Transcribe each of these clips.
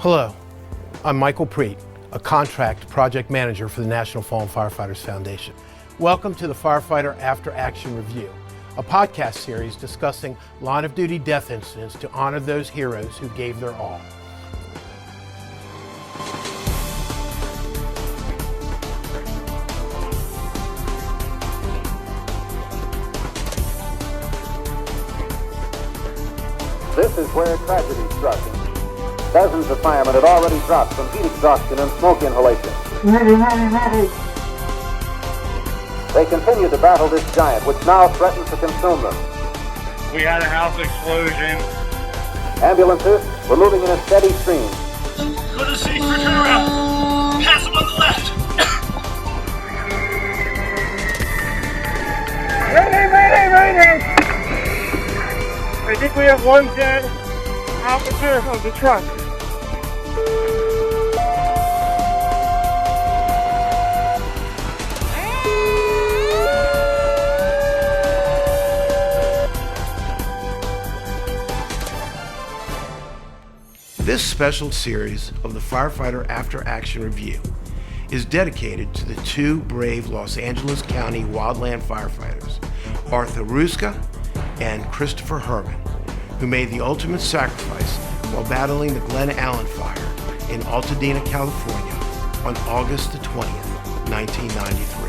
Hello, I'm Michael Preet, a contract project manager for the National Fallen Firefighters Foundation. Welcome to the Firefighter After Action Review, a podcast series discussing line of duty death incidents to honor those heroes who gave their all. This is where tragedy struck. Dozens of firemen had already dropped from heat exhaustion and smoke inhalation. They continue to battle this giant, which now threatens to consume them. We had a house explosion. Ambulances were moving in a steady stream. Go to the city for turnaround. Pass them on the left. Mayday! I think we have one dead officer of the truck. This special series of the Firefighter After Action Review is dedicated to the two brave Los Angeles County wildland firefighters, Arthur Ruska and Christopher Herman, who made the ultimate sacrifice while battling the Glen fire in Altadena, California on August the 20th, 1993.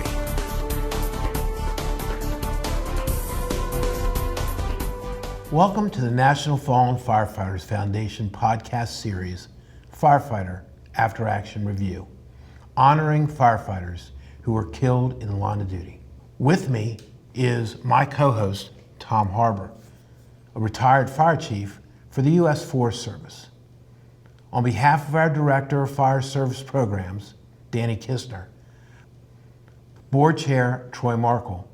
Welcome to the National Fallen Firefighters Foundation podcast series, Firefighter After Action Review, honoring firefighters who were killed in the line of duty. With me is my co-host, Tom Harbor, a retired fire chief for the U.S. Forest Service. On behalf of our Director of Fire Service Programs, Danny Kistner, Board Chair Troy Markle,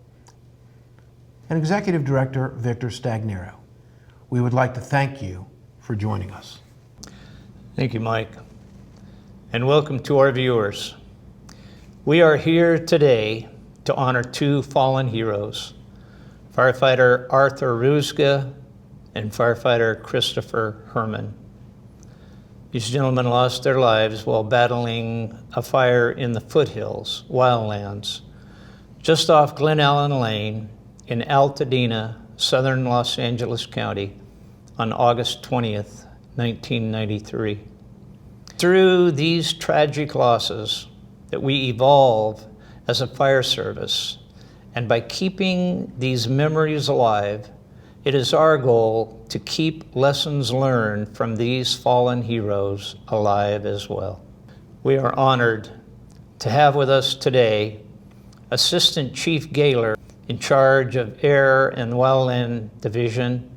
and Executive Director Victor Stagnero, we would like to thank you for joining us. Thank you, Mike, and welcome to our viewers. We are here today to honor two fallen heroes, firefighter Arthur Ruska and firefighter Christopher Herman. These gentlemen lost their lives while battling a fire in the foothills, wildlands, just off Glen Lane in Altadena, southern Los Angeles County, on August 20th, 1993. Through these tragic losses that we evolve as a fire service, and by keeping these memories alive, it is our goal to keep lessons learned from these fallen heroes alive as well. We are honored to have with us today Assistant Chief Gaylor in charge of Air and Wildland Division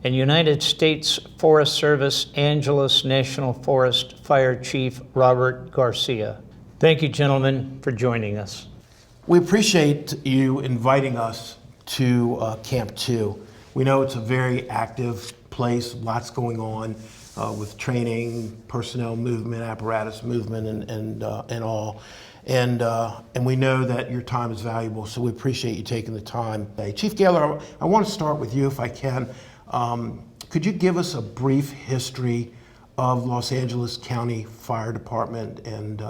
and United States Forest Service Angeles National Forest Fire Chief Robert Garcia. Thank you, gentlemen, for joining us. We appreciate you inviting us to Camp 2. We know it's a very active place, lots going on with training, personnel movement, apparatus movement, and all. And we know that your time is valuable, so we appreciate you taking the time. Chief Gaylor, I want to start with you if I can. Could you give us a brief history of Los Angeles County Fire Department and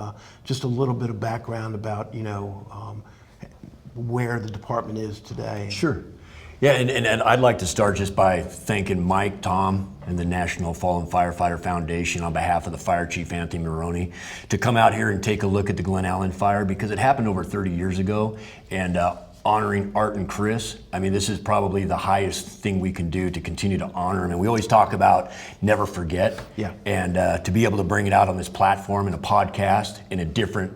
just a little bit of background about, where the department is today? Sure. Yeah, and I'd like to start just by thanking Mike, Tom, and the National Fallen Firefighter Foundation on behalf of the Fire Chief Anthony Maroney to come out here and take a look at the Glen Allen fire, because it happened over 30 years ago, and honoring Art and Chris, I mean, this is probably the highest thing we can do to continue to honor them. And we always talk about never forget. Yeah. And to be able to bring it out on this platform in a podcast in a different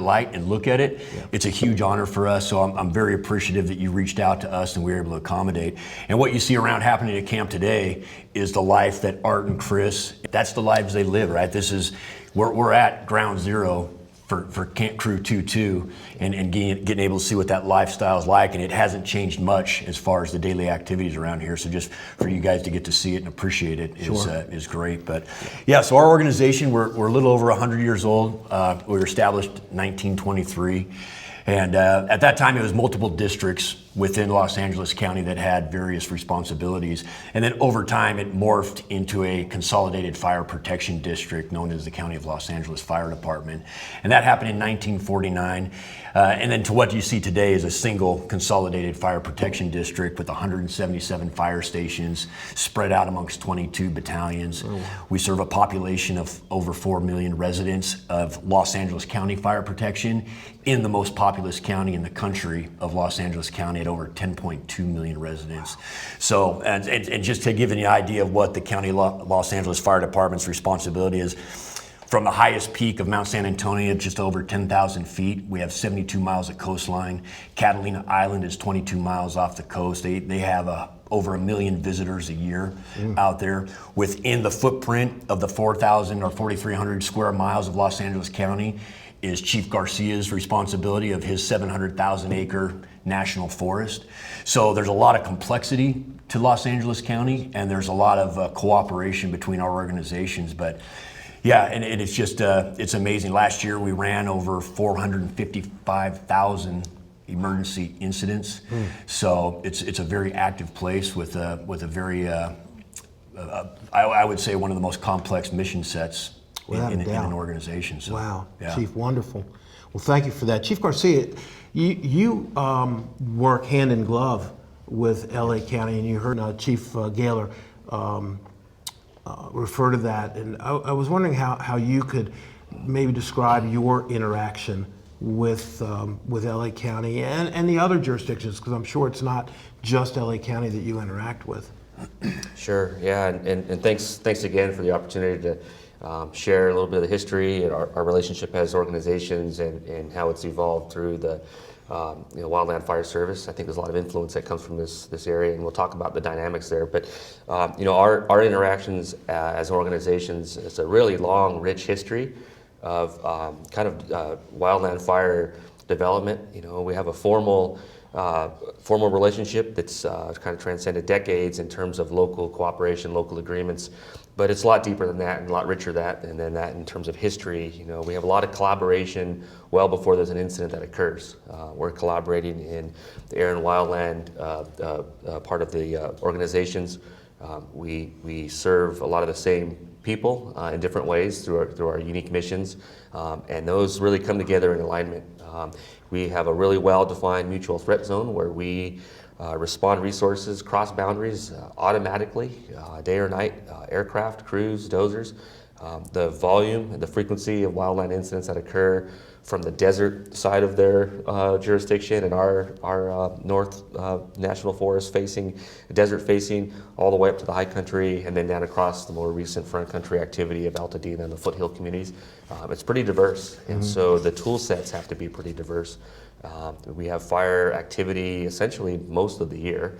light and look at it, yeah. It's a huge honor for us. So I'm very appreciative that you reached out to us and we were able to accommodate. And what you see around happening at camp today is the life that Art and Chris, that's the lives they live, right? This is, we're at ground zero for Camp Crew 2-2 and getting able to see what that lifestyle is like, and it hasn't changed much as far as the daily activities around here. So just for you guys to get to see it and appreciate it is great. But yeah, so our organization, we're a little over 100 years old. We were established in 1923. And at that time, it was multiple districts within Los Angeles County that had various responsibilities. And then over time, it morphed into a consolidated fire protection district known as the County of Los Angeles Fire Department. And that happened in 1949. And then to what you see today is a single consolidated fire protection district with 177 fire stations spread out amongst 22 battalions. We serve a population of over 4 million residents of Los Angeles County Fire Protection in the most populous county in the country of Los Angeles County at over 10.2 million residents. So, and just to give you an idea of what the County Los Angeles Fire Department's responsibility is, from the highest peak of Mount San Antonio, just over 10,000 feet, we have 72 miles of coastline. Catalina Island is 22 miles off the coast. They have over 1 million visitors a year out there. Within the footprint of the 4,000 or 4,300 square miles of Los Angeles County is Chief Garcia's responsibility of his 700,000 acre national forest. So there's a lot of complexity to Los Angeles County, and there's a lot of cooperation between our organizations. But yeah, and it's just, it's amazing. Last year we ran over 455,000 emergency incidents. So it's a very active place with a very, I would say one of the most complex mission sets in an organization. So, wow, yeah. Chief, wonderful. Well, thank you for that. Chief Garcia, you work hand in glove with LA County, and you heard Chief Gaylor refer to that. And I was wondering how you could maybe describe your interaction with LA County and the other jurisdictions, because I'm sure it's not just LA County that you interact with. Sure, yeah, and thanks again for the opportunity to share a little bit of the history and our relationship as organizations and how it's evolved through the Wildland Fire Service. I think there's a lot of influence that comes from this area, and we'll talk about the dynamics there. But our interactions as organizations, it's a really long, rich history of wildland fire development. We have a formal relationship that's kind of transcended decades in terms of local cooperation, local agreements, but it's a lot deeper than that and a lot richer than that in terms of history. We have a lot of collaboration well before there's an incident that occurs. We're collaborating in the air and wildland part of the organizations. We serve a lot of the same people in different ways through our unique missions, and those really come together in alignment. We have a really well-defined mutual threat zone where we respond resources cross boundaries automatically, day or night, aircraft, crews, dozers. The volume and the frequency of wildland incidents that occur from the desert side of their jurisdiction and our north national forest facing, desert facing, all the way up to the high country and then down across the more recent front country activity of Altadena and the foothill communities. It's pretty diverse, and so the tool sets have to be pretty diverse. We have fire activity essentially most of the year.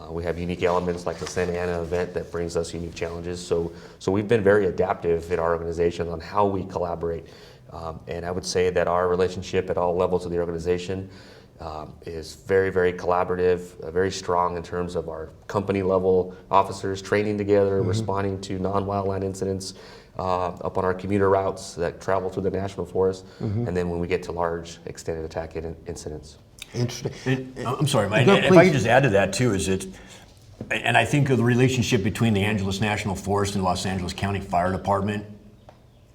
We have unique elements like the Santa Ana event that brings us unique challenges. So we've been very adaptive in our organization on how we collaborate. And I would say that our relationship at all levels of the organization is very, very collaborative, very strong in terms of our company level officers training together, responding to non-wildland incidents up on our commuter routes that travel through the national forest, and then when we get to large extended attack incidents. Interesting. I'm sorry, Mike. Go, If I could just add to that too, and I think of the relationship between the Angeles National Forest and Los Angeles County Fire Department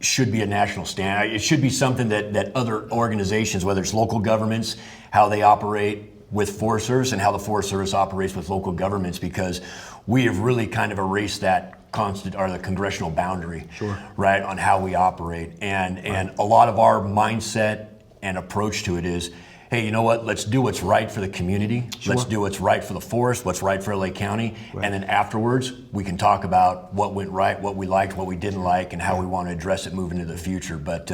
should be a national standard. It should be something that other organizations, whether it's local governments, how they operate with Forest Service and how the Forest Service operates with local governments, because we have really kind of erased that the congressional boundary, right, on how we operate. And a lot of our mindset and approach to it is, hey, you know what, let's do what's right for the community. Let's do what's right for the forest, what's right for LA County. And then afterwards, we can talk about what went right, what we liked, what we didn't like, and how we want to address it moving into the future. But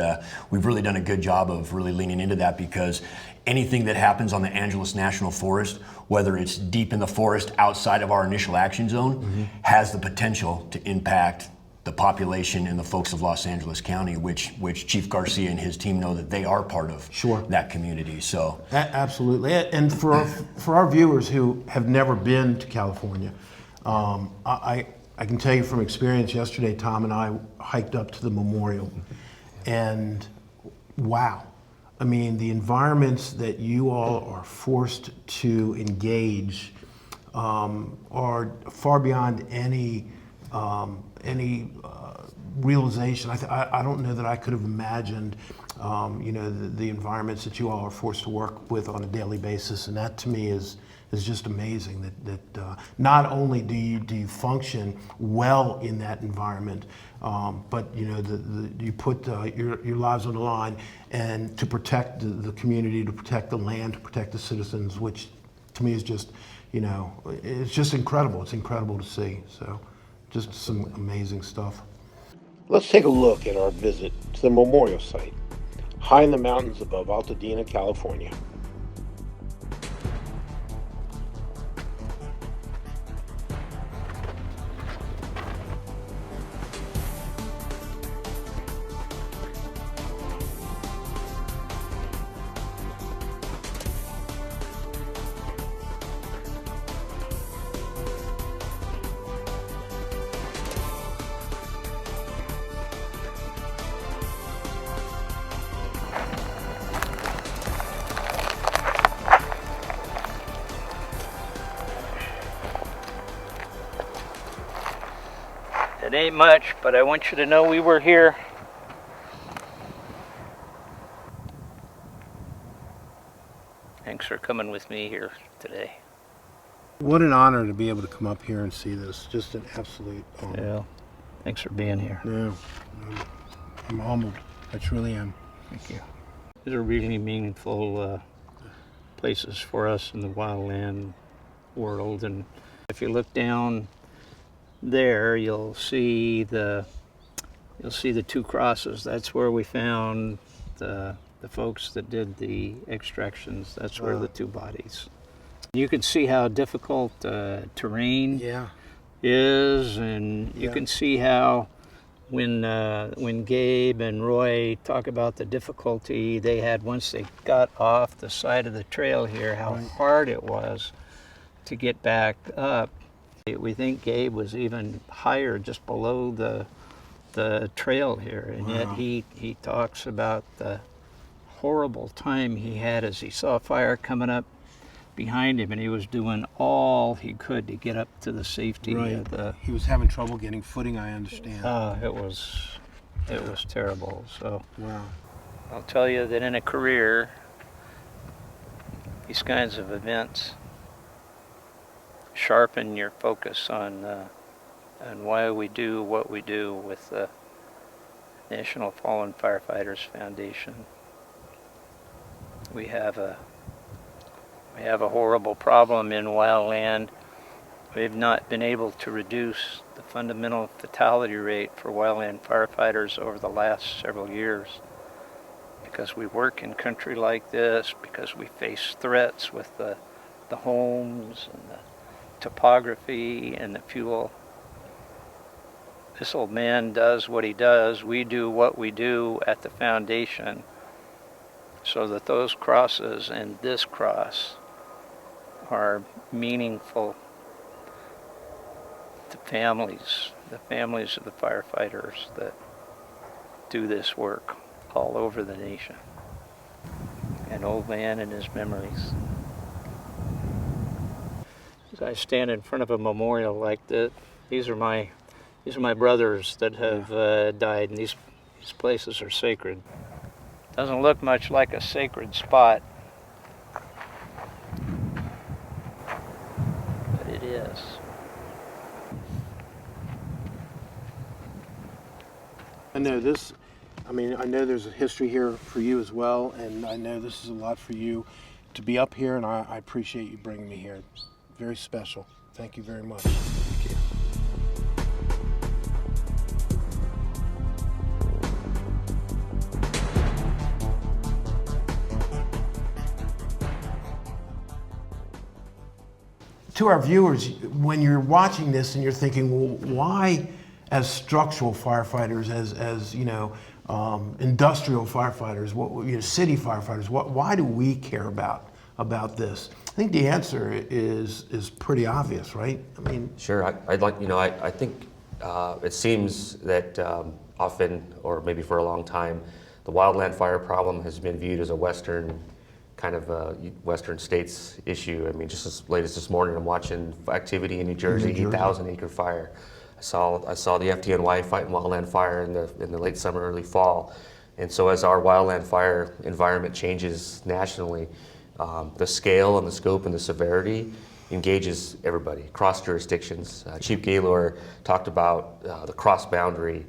we've really done a good job of really leaning into that, because anything that happens on the Angeles National Forest, whether it's deep in the forest outside of our initial action zone, has the potential to impact the population and the folks of Los Angeles County, which Chief Garcia and his team know that they are part of that community. So Absolutely. And for our viewers who have never been to California, I can tell you from experience, yesterday Tom and I hiked up to the memorial, and wow, I mean, the environments that you all are forced to engage are far beyond any realization. I don't know that I could have imagined, the environments that you all are forced to work with on a daily basis, and that to me is just amazing. That not only do you function well in that environment, but you put your lives on the line, and to protect the community, to protect the land, to protect the citizens, which to me is just, it's just incredible. It's incredible to see. So, just some amazing stuff. Let's take a look at our visit to the memorial site, high in the mountains above Altadena, California. It ain't much, but I want you to know we were here. Thanks for coming with me here today. What an honor to be able to come up here and see this. Just an absolute honor. Yeah, thanks for being here. Yeah, I'm humbled. I truly am. Thank you. These are really meaningful places for us in the wildland world, and if you look down there, you'll see the two crosses. That's where we found the folks that did the extractions. That's where the two bodies. You can see how difficult terrain is, and you can see how when Gabe and Roy talk about the difficulty they had once they got off the side of the trail here, how hard it was to get back up. We think Gabe was even higher, just below the trail here, and yet he talks about the horrible time he had as he saw fire coming up behind him, and he was doing all he could to get up to the safety of the... He was having trouble getting footing, I understand. It was terrible. So Wow. I'll tell you that in a career, these kinds of events sharpen your focus on why we do what we do with the National Fallen Firefighters Foundation. We have a horrible problem in wildland. We've not been able to reduce the fundamental fatality rate for wildland firefighters over the last several years because we work in country like this, because we face threats with the homes and the topography and the fuel. This old man does what he does. We do what we do at the foundation, so that those crosses and this cross are meaningful to families, the families of the firefighters that do this work all over the nation. An old man and his memories. As I stand in front of a memorial like this, these are my brothers that have died, and these places are sacred. Doesn't look much like a sacred spot, but it is. I know this, I know there's a history here for you as well, and I know this is a lot for you to be up here, and I appreciate you bringing me here. Very special. Thank you very much. Thank you. To our viewers, when you're watching this and you're thinking, well, why, as structural firefighters, as industrial firefighters, city firefighters, why do we care about this? I think the answer is pretty obvious, right? Sure. I think it seems that often, or maybe for a long time, the wildland fire problem has been viewed as a Western Western states issue. I mean, just as late as this morning, I'm watching activity in New Jersey, 8,000 acre fire. I saw the FDNY fighting wildland fire in the late summer, early fall. And so as our wildland fire environment changes nationally, the scale and the scope and the severity engages everybody, cross jurisdictions. Chief Gaylor talked about the cross boundary.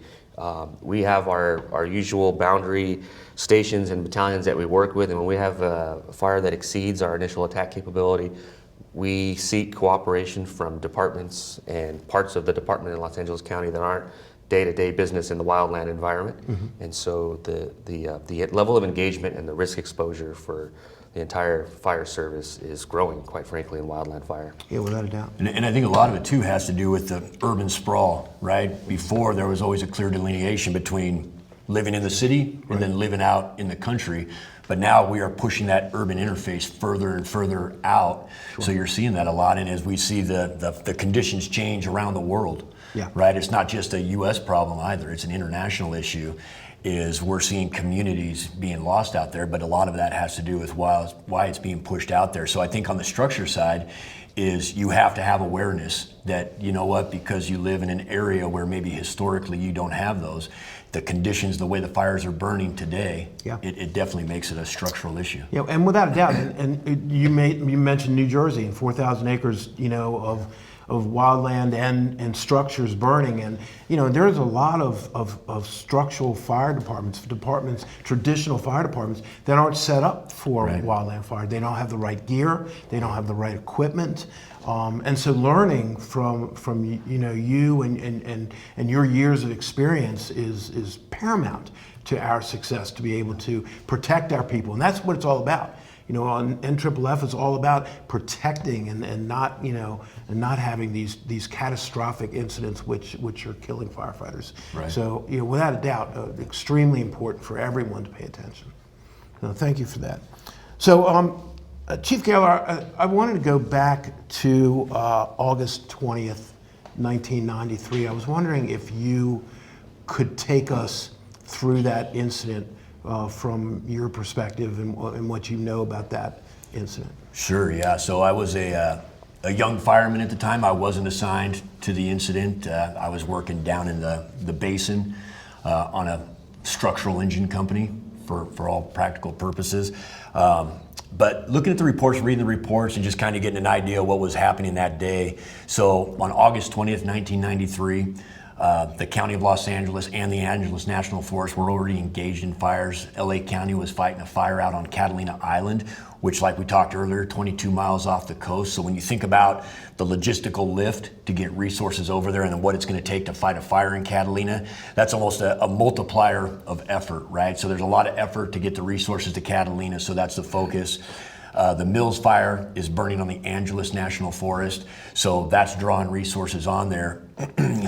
We have our usual boundary stations and battalions that we work with, and when we have a fire that exceeds our initial attack capability, we seek cooperation from departments and parts of the department in Los Angeles County that aren't day-to-day business in the wildland environment. And so the level of engagement and the risk exposure for the entire fire service is growing, quite frankly, in wildland fire. Yeah, without a doubt. And I think a lot of it too has to do with the urban sprawl, right? Before there was always a clear delineation between living in the city and then living out in the country. But now we are pushing that urban interface further and further out. So you're seeing that a lot. And as we see the conditions change around the world, right? It's not just a US problem either, it's an international issue. Is we're seeing communities being lost out there, but a lot of that has to do with why it's being pushed out there. So I think on the structure side is you have to have awareness that, you know what, because you live in an area where maybe historically you don't have those, the conditions, the way the fires are burning today, it definitely makes it a structural issue. Yeah, and without a doubt, and you mentioned New Jersey and 4,000 acres, of wildland and structures burning, and there's a lot of structural fire departments, traditional fire departments that aren't set up for wildland fire. They don't have the right gear, they don't have the right equipment, and so learning from you and your years of experience is paramount to our success, to be able to protect our people, and that's what it's all about. On NFFF, it's all about protecting and not having these catastrophic incidents which are killing firefighters. Right. So without a doubt, extremely important for everyone to pay attention. So thank you for that. So Chief Gaylor, I wanted to go back to August 20th, 1993. I was wondering if you could take us through that incident from your perspective and what you know about that incident. Sure, yeah. So I was a young fireman at the time. I wasn't assigned to the incident. I was working down in the basin on a structural engine company for all practical purposes. But looking at the reports, reading the reports, and just kind of getting an idea of what was happening that day. So on August 20th, 1993, the County of Los Angeles and the Angeles National Forest were already engaged in fires. LA County was fighting a fire out on Catalina Island, which, like we talked earlier, 22 miles off the coast. So when you think about the logistical lift to get resources over there and then what it's going to take to fight a fire in Catalina, that's almost a multiplier of effort, right? So there's a lot of effort to get the resources to Catalina, so that's the focus. The Mills fire is burning on the Angeles National Forest, so that's drawing resources on there.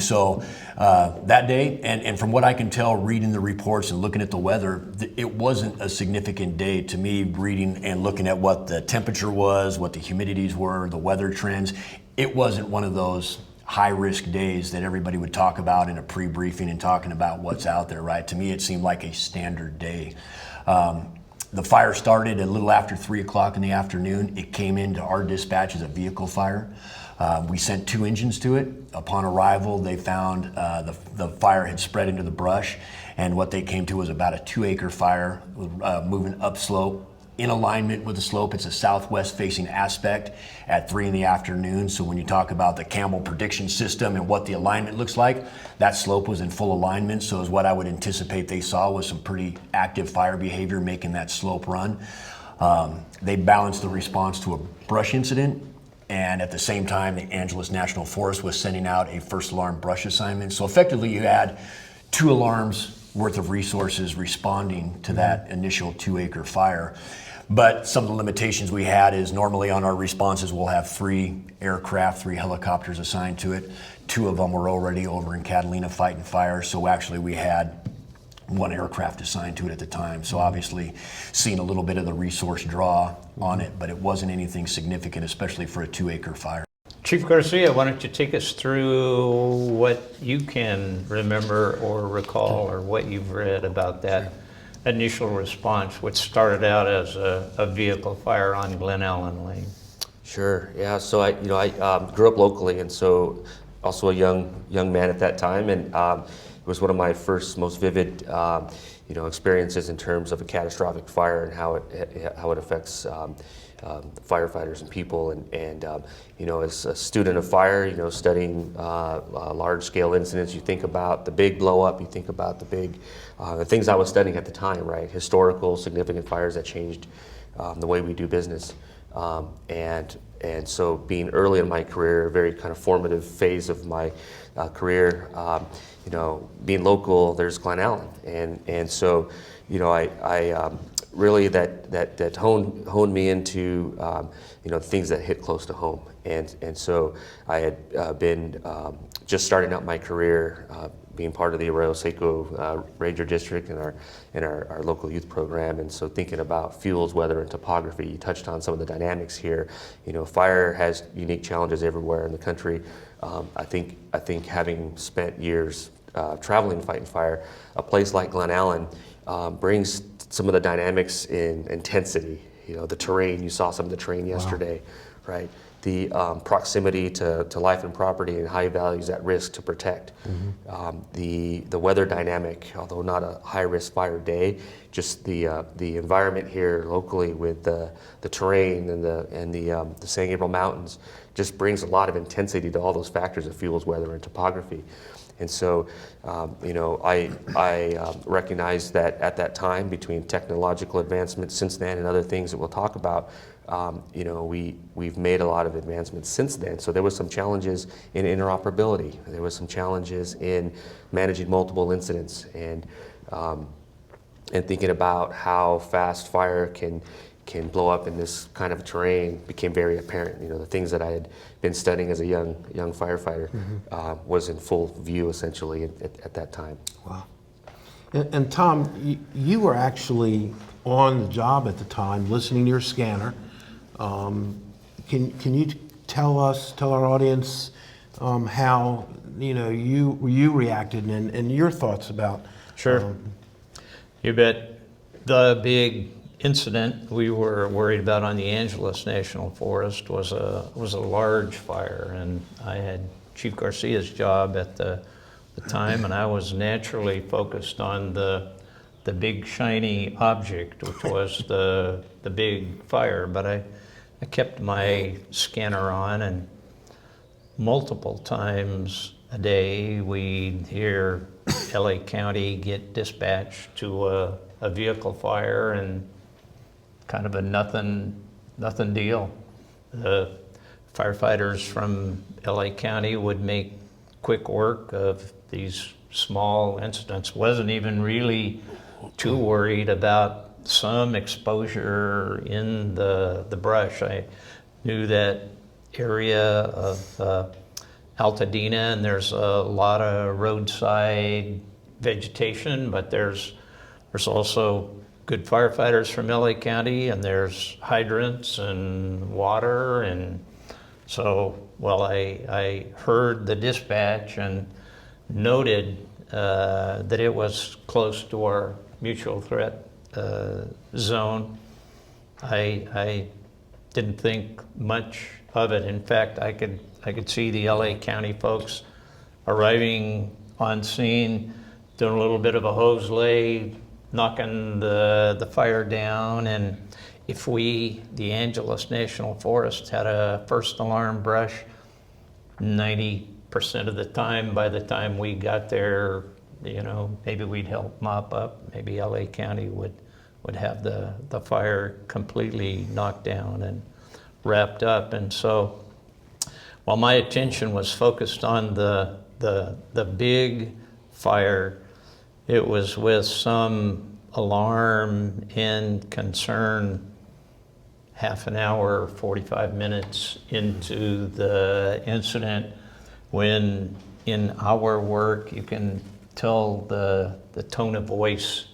So that day, and from what I can tell, reading the reports and looking at the weather, it wasn't a significant day to me, reading and looking at what the temperature was, what the humidities were, the weather trends. It wasn't one of those high-risk days that everybody would talk about in a pre-briefing and talking about what's out there, right? To me, it seemed like a standard day. The fire started a little after 3 o'clock in the afternoon. It came into our dispatch as a vehicle fire. We sent 2 engines to it. Upon arrival, they found the fire had spread into the brush, and what they came to was about a 2-acre fire moving upslope in alignment with the slope. It's a southwest facing aspect at 3 in the afternoon. So when you talk about the Campbell prediction system and what the alignment looks like, that slope was in full alignment. So is what I would anticipate they saw was some pretty active fire behavior making that slope run. They balanced the response to a brush incident, and at the same time, the Angeles National Forest was sending out a first alarm brush assignment. So effectively you had 2 alarms worth of resources responding to that initial 2-acre fire. But some of the limitations we had is normally on our responses we'll have 3 aircraft, 3 helicopters assigned to it. 2 of them were already over in Catalina fighting fire, so actually we had 1 aircraft assigned to it at the time. So obviously seeing a little bit of the resource draw on it, but it wasn't anything significant, especially for a 2-acre fire. Chief Garcia, why don't you take us through what you can remember or recall or what you've read about that initial response, which started out as a vehicle fire on Glen Lane. Sure. Yeah. So I grew up locally, and so also a young man at that time, and it was one of my first, most vivid, experiences in terms of a catastrophic fire and how it affects firefighters and people. And as a student of fire, studying large-scale incidents, you think about the big blow-up, you think about the things I was studying at the time, right? Historical, significant fires that changed the way we do business. And so being early in my career, a very kind of formative phase of my career, being local, there's Glen and so I really that honed me into things that hit close to home, and so I had been just starting out my career, being part of the Arroyo Seco Ranger District and our local youth program, and so thinking about fuels, weather, and topography. You touched on some of the dynamics here. Fire has unique challenges everywhere in the country. I think having spent years traveling fighting fire, a place like Glen Allen brings some of the dynamics in intensity. The terrain. You saw some of the terrain yesterday, wow. Right? The proximity to life and property and high values at risk to protect. Mm-hmm. The weather dynamic, although not a high risk fire day, just the environment here locally with the terrain and the San Gabriel Mountains just brings a lot of intensity to all those factors of fuels, weather, and topography. And so, I recognize that at that time, between technological advancements since then and other things that we'll talk about, we've made a lot of advancements since then. So there was some challenges in interoperability. There was some challenges in managing multiple incidents and thinking about how fast fire can blow up in this kind of terrain became very apparent. The things that I had been studying as a young firefighter was in full view essentially at that time. Wow. And Tom, you were actually on the job at the time, listening to your scanner. Can you tell our audience how you reacted and your thoughts about? Sure. You bet. The big incident we were worried about on the Angeles National Forest was a large fire, and I had Chief Garcia's job at the time, and I was naturally focused on the big shiny object, which was the big fire. But I kept my scanner on, and multiple times a day we'd hear LA County get dispatched to a vehicle fire, and kind of a nothing deal. The firefighters from LA County would make quick work of these small incidents. Wasn't even really too worried about some exposure in the brush. I knew that area of Altadena, and there's a lot of roadside vegetation, but there's also good firefighters from LA County, and there's hydrants and water, and so, well, I heard the dispatch and noted that it was close to our mutual threat zone. I didn't think much of it. In fact, I could see the LA County folks arriving on scene, doing a little bit of a hose lay, knocking the fire down. And if the Angeles National Forest had a first alarm brush, 90% of the time, by the time we got there, maybe we'd help mop up, maybe LA County would have the fire completely knocked down and wrapped up. And so while my attention was focused on the big fire, it was with some alarm and concern half an hour, 45 minutes into the incident, when in our work you can tell the tone of voice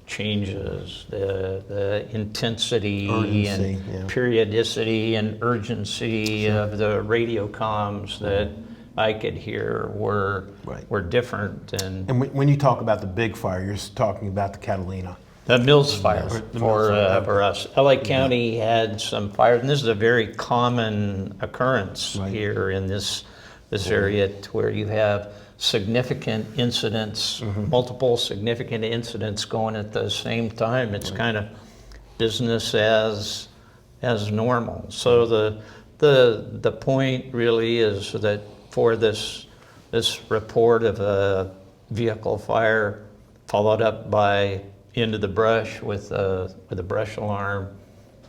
changes, the intensity, urgency, and periodicity and urgency of the radio comms that I could hear were different. And when you talk about the big fire, you're talking about the Catalina. The Mills fire The for, Mills fire, for us. LA County had some fires, and this is a very common occurrence Right. here in this area, to where you have significant incidents, multiple significant incidents going at the same time. It's kind of business as normal. So the point really is that for this report of a vehicle fire followed up by into the brush with a brush alarm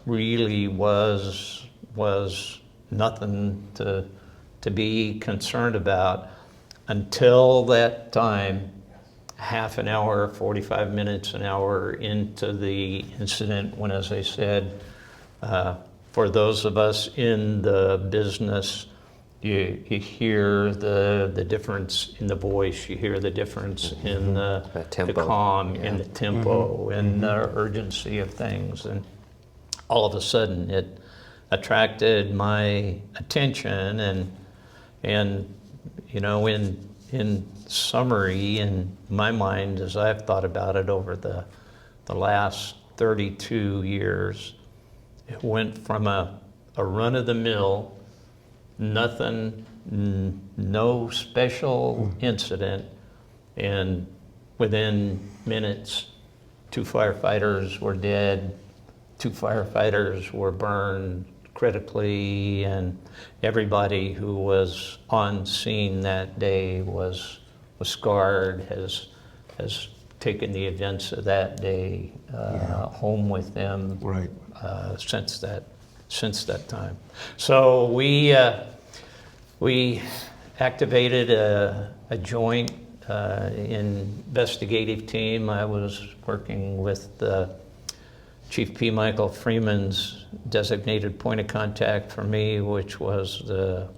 really was nothing to be concerned about until that time, half an hour, 45 minutes, an hour into the incident, when, as I said, for those of us in the business, you hear the difference in the voice, you hear the difference in the tempo. calm, in the tempo, and the urgency of things. And all of a sudden it attracted my attention, and you know, in summary, in my mind, as I've thought about it over the last 32 years, it went from a run-of-the-mill, nothing, no special incident, and within minutes, 2 firefighters were dead, 2 firefighters were burned critically, and everybody who was on scene that day was scarred, has taken the events of that day home with them. Right. Since that time. So we activated a joint investigative team. I was working with Chief P. Michael Freeman's designated point of contact for me, which was the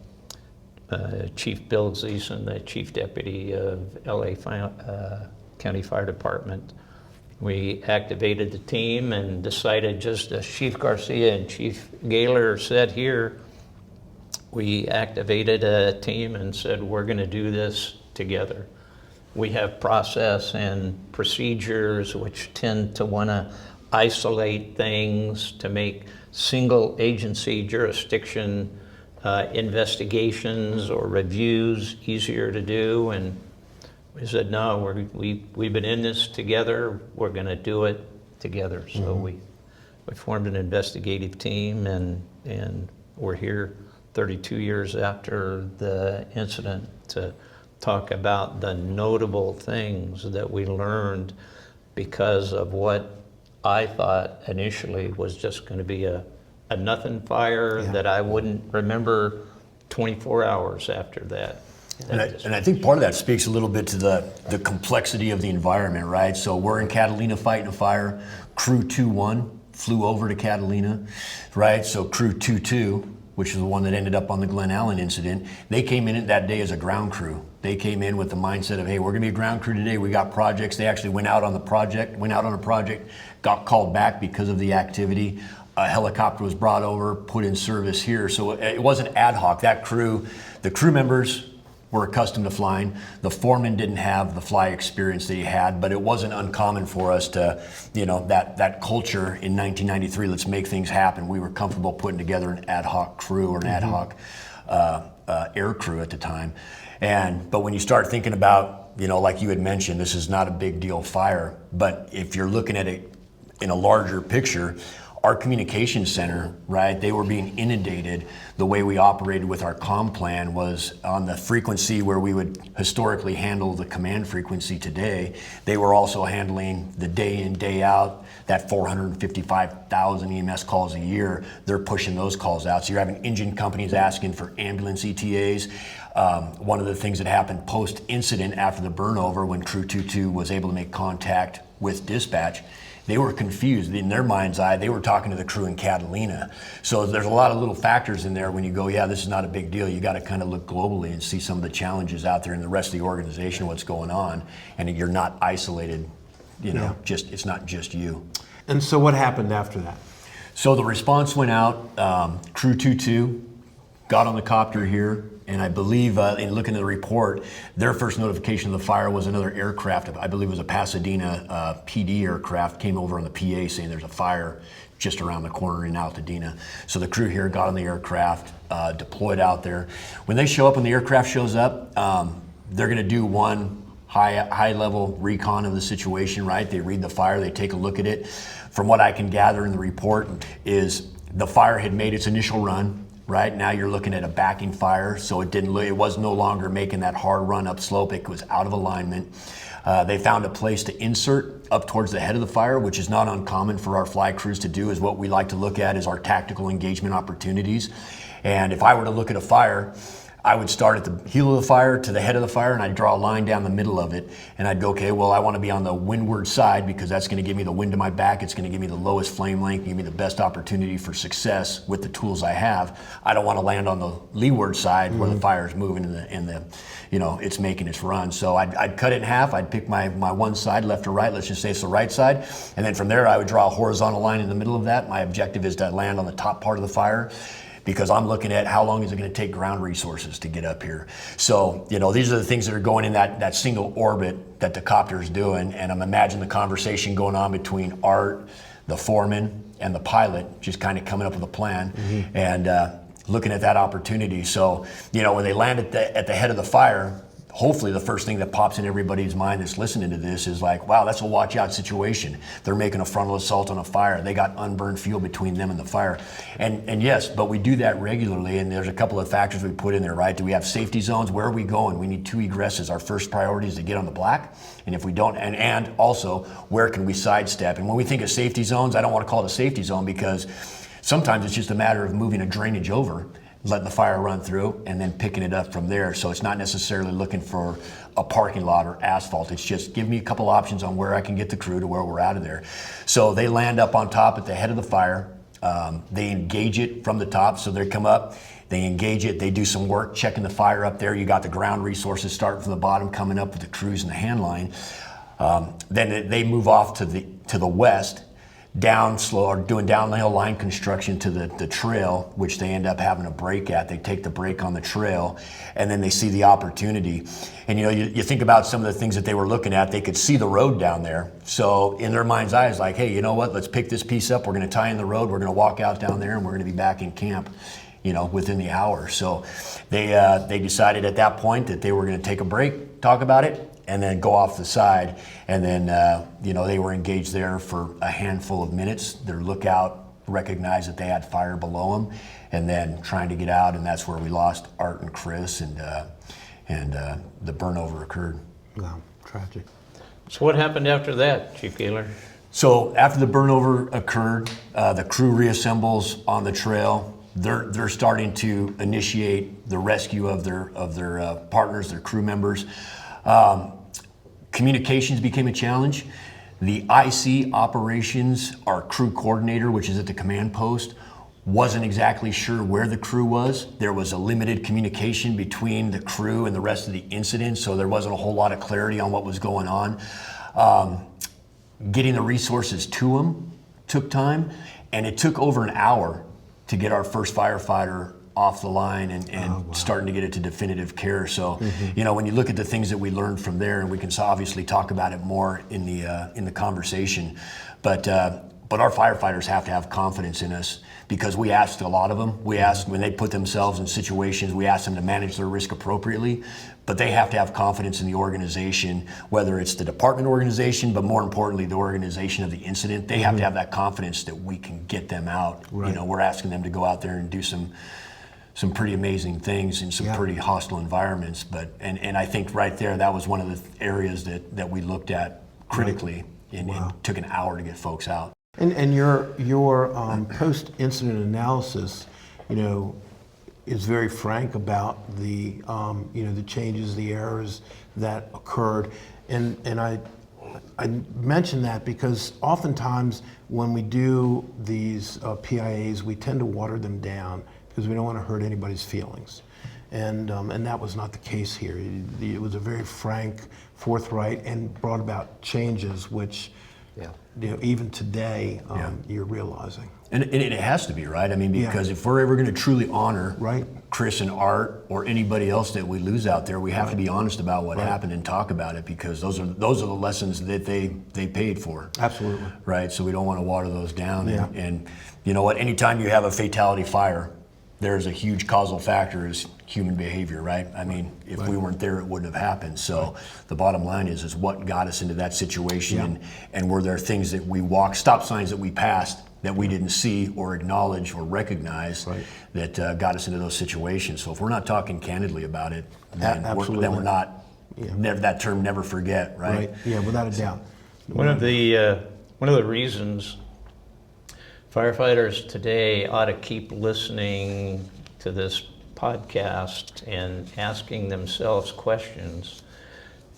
Chief Bill Gleason, the Chief Deputy of LA County Fire Department. We activated the team and decided, just as Chief Garcia and Chief Gaylor said here, we activated a team and said, we're going to do this together. We have process and procedures which tend to want to isolate things to make single agency jurisdiction investigations or reviews easier to do, and we said, no, we've been in this together, we're going to do it together. So we formed an investigative team, and we're here 32 years after the incident to talk about the notable things that we learned because of what I thought initially was just going to be a nothing fire that I wouldn't remember 24 hours after that. And I think part of that speaks a little bit to the complexity of the environment, right? So we're in Catalina fighting a fire. Crew 2-1 flew over to Catalina, right? So Crew 2-2, which is the one that ended up on the Glen Allen incident, they came in that day as a ground crew. They came in with the mindset of, hey, we're gonna be a ground crew today, we got projects. They actually went out on a project, got called back because of the activity. A helicopter was brought over, put in service here. So it wasn't ad hoc. That crew, the crew members were accustomed to flying. The foreman didn't have the fly experience that he had, but it wasn't uncommon for us to, that culture in 1993, let's make things happen. We were comfortable putting together an ad hoc crew or an ad hoc air crew at the time. But when you start thinking about, like you had mentioned, this is not a big deal fire, but if you're looking at it in a larger picture, our communication center, right, they were being inundated. The way we operated with our comm plan was on the frequency where we would historically handle the command frequency today. They were also handling the day in, day out, that 455,000 EMS calls a year. They're pushing those calls out. So you're having engine companies asking for ambulance ETAs. One of the things that happened post-incident after the burnover, when Crew 22 was able to make contact with dispatch, they were confused. In their mind's eye, they were talking to the crew in Catalina. So there's a lot of little factors in there when you go, yeah, this is not a big deal. You got to kind of look globally and see some of the challenges out there in the rest of the organization, what's going on, and you're not isolated. It's not just you. And so what happened after that? So the response went out. Crew 22 got on the copter here, and I believe in looking at the report, their first notification of the fire was another aircraft. I believe it was a Pasadena PD aircraft came over on the PA saying there's a fire just around the corner in Altadena. So the crew here got on the aircraft, deployed out there. When they show up, when the aircraft shows up, they're going to do one high level recon of the situation, right? They read the fire, they take a look at it. From what I can gather in the report is the fire had made its initial run. Right now you're looking at a backing fire, so it was no longer making that hard run up slope. It was out of alignment. They found a place to insert up towards the head of the fire, which is not uncommon for our fly crews to do. Is what we like to look at is our tactical engagement opportunities. And if I were to look at a fire, I would start at the heel of the fire to the head of the fire, and I'd draw a line down the middle of it. And I'd go, okay, well, I want to be on the windward side because that's going to give me the wind to my back. It's going to give me the lowest flame length, give me the best opportunity for success with the tools I have. I don't want to land on the leeward side where the fire is moving and the it's making its run. So I'd cut it in half. I'd pick my one side, left or right. Let's just say it's the right side. And then from there, I would draw a horizontal line in the middle of that. My objective is to land on the top part of the fire, because I'm looking at how long is it going to take ground resources to get up here. So, these are the things that are going in that single orbit that the copter is doing. And I'm imagining the conversation going on between Art, the foreman, and the pilot, just kind of coming up with a plan and looking at that opportunity. So, when they land at the head of the fire, hopefully the first thing that pops in everybody's mind that's listening to this is like, wow, that's a watch out situation. They're making a frontal assault on a fire. They got unburned fuel between them and the fire. And yes, but we do that regularly, and there's a couple of factors we put in there, right? Do we have safety zones? Where are we going? We need 2 egresses. Our first priority is to get on the black. And if we don't, and also, where can we sidestep? And when we think of safety zones, I don't want to call it a safety zone because sometimes it's just a matter of moving a drainage over, letting the fire run through, and then picking it up from there. So it's not necessarily looking for a parking lot or asphalt. It's just give me a couple options on where I can get the crew to where we're out of there. So they land up on top at the head of the fire. They engage it from the top. So they come up, they engage it, they do some work checking the fire up there. You got the ground resources starting from the bottom, coming up with the crews and the hand line. Then they move off to the west, down slow, or doing downhill line construction to the trail, which they end up having a break at. They take the break on the trail, and then they see the opportunity. And you think about some of the things that they were looking at, they could see the road down there. So in their mind's eye, it's like, hey, you know what, let's pick this piece up, we're gonna tie in the road, we're gonna walk out down there, and we're gonna be back in camp within the hour. So they decided at that point that they were gonna take a break, talk about it, and then go off the side. And then, they were engaged there for a handful of minutes. Their lookout recognized that they had fire below them, and then trying to get out, and that's where we lost Art and Chris, and the burnover occurred. Wow, tragic. So what happened after that, Chief Gaylor? So after the burnover occurred, the crew reassembles on the trail. They're starting to initiate the rescue of their partners, their crew members. Communications became a challenge. The IC operations, our crew coordinator, which is at the command post, wasn't exactly sure where the crew was. There was a limited communication between the crew and the rest of the incident, so there wasn't a whole lot of clarity on what was going on. Getting the resources to them took time, and it took over an hour to get our first firefighter off the line and starting to get it to definitive care. So, when you look at the things that we learned from there, and we can obviously talk about it more in the conversation, but our firefighters have to have confidence in us, because we asked a lot of them. We asked when they put themselves in situations, we asked them to manage their risk appropriately, but they have to have confidence in the organization, whether it's the department organization, but more importantly, the organization of the incident. They have to have that confidence that we can get them out. Right. We're asking them to go out there and do some pretty amazing things in some pretty hostile environments. But and I think right there, that was one of the areas that we looked at critically, and took an hour to get folks out. And your post-incident analysis, is very frank about the the changes, the errors that occurred, and I mention that because oftentimes when we do these PIAs, we tend to water them down because we don't want to hurt anybody's feelings, and that was not the case here. It was a very frank, forthright, and brought about changes which. Yeah. Even today, you're realizing. And it has to be, right? I mean, because if we're ever going to truly honor Chris and Art or anybody else that we lose out there, we have to be honest about what happened and talk about it, because those are the lessons that they paid for. Absolutely. Right. So we don't want to water those down. Yeah. And you know what? Anytime you have a fatality fire, there's a huge causal factor is human behavior, right? I mean, if we weren't there, it wouldn't have happened. So the bottom line is what got us into that situation, and were there things that we walked, stop signs that we passed that we didn't see or acknowledge or recognize that got us into those situations. So if we're not talking candidly about it, then we're not, never, that term never forget, right? Yeah, without a doubt. One of the reasons firefighters today ought to keep listening to this podcast and asking themselves questions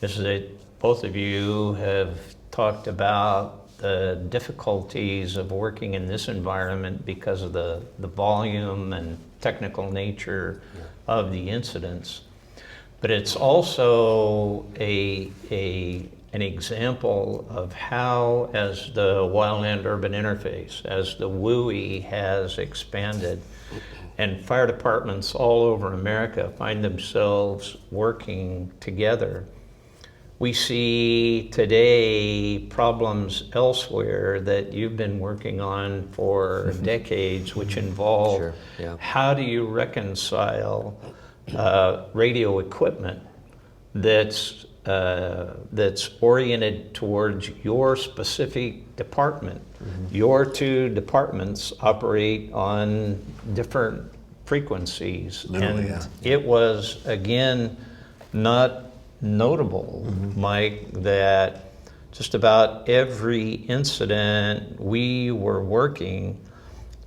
is that both of you have talked about the difficulties of working in this environment because of the volume and technical nature of the incidents. But it's also an example of how, as the wildland-urban interface, as the WUI has expanded, and fire departments all over America find themselves working together, we see today problems elsewhere that you've been working on for decades, which involve how do you reconcile radio equipment that's oriented towards your specific department. Your two departments operate on different frequencies. Literally, and it was, again, not notable, Mike, that just about every incident we were working,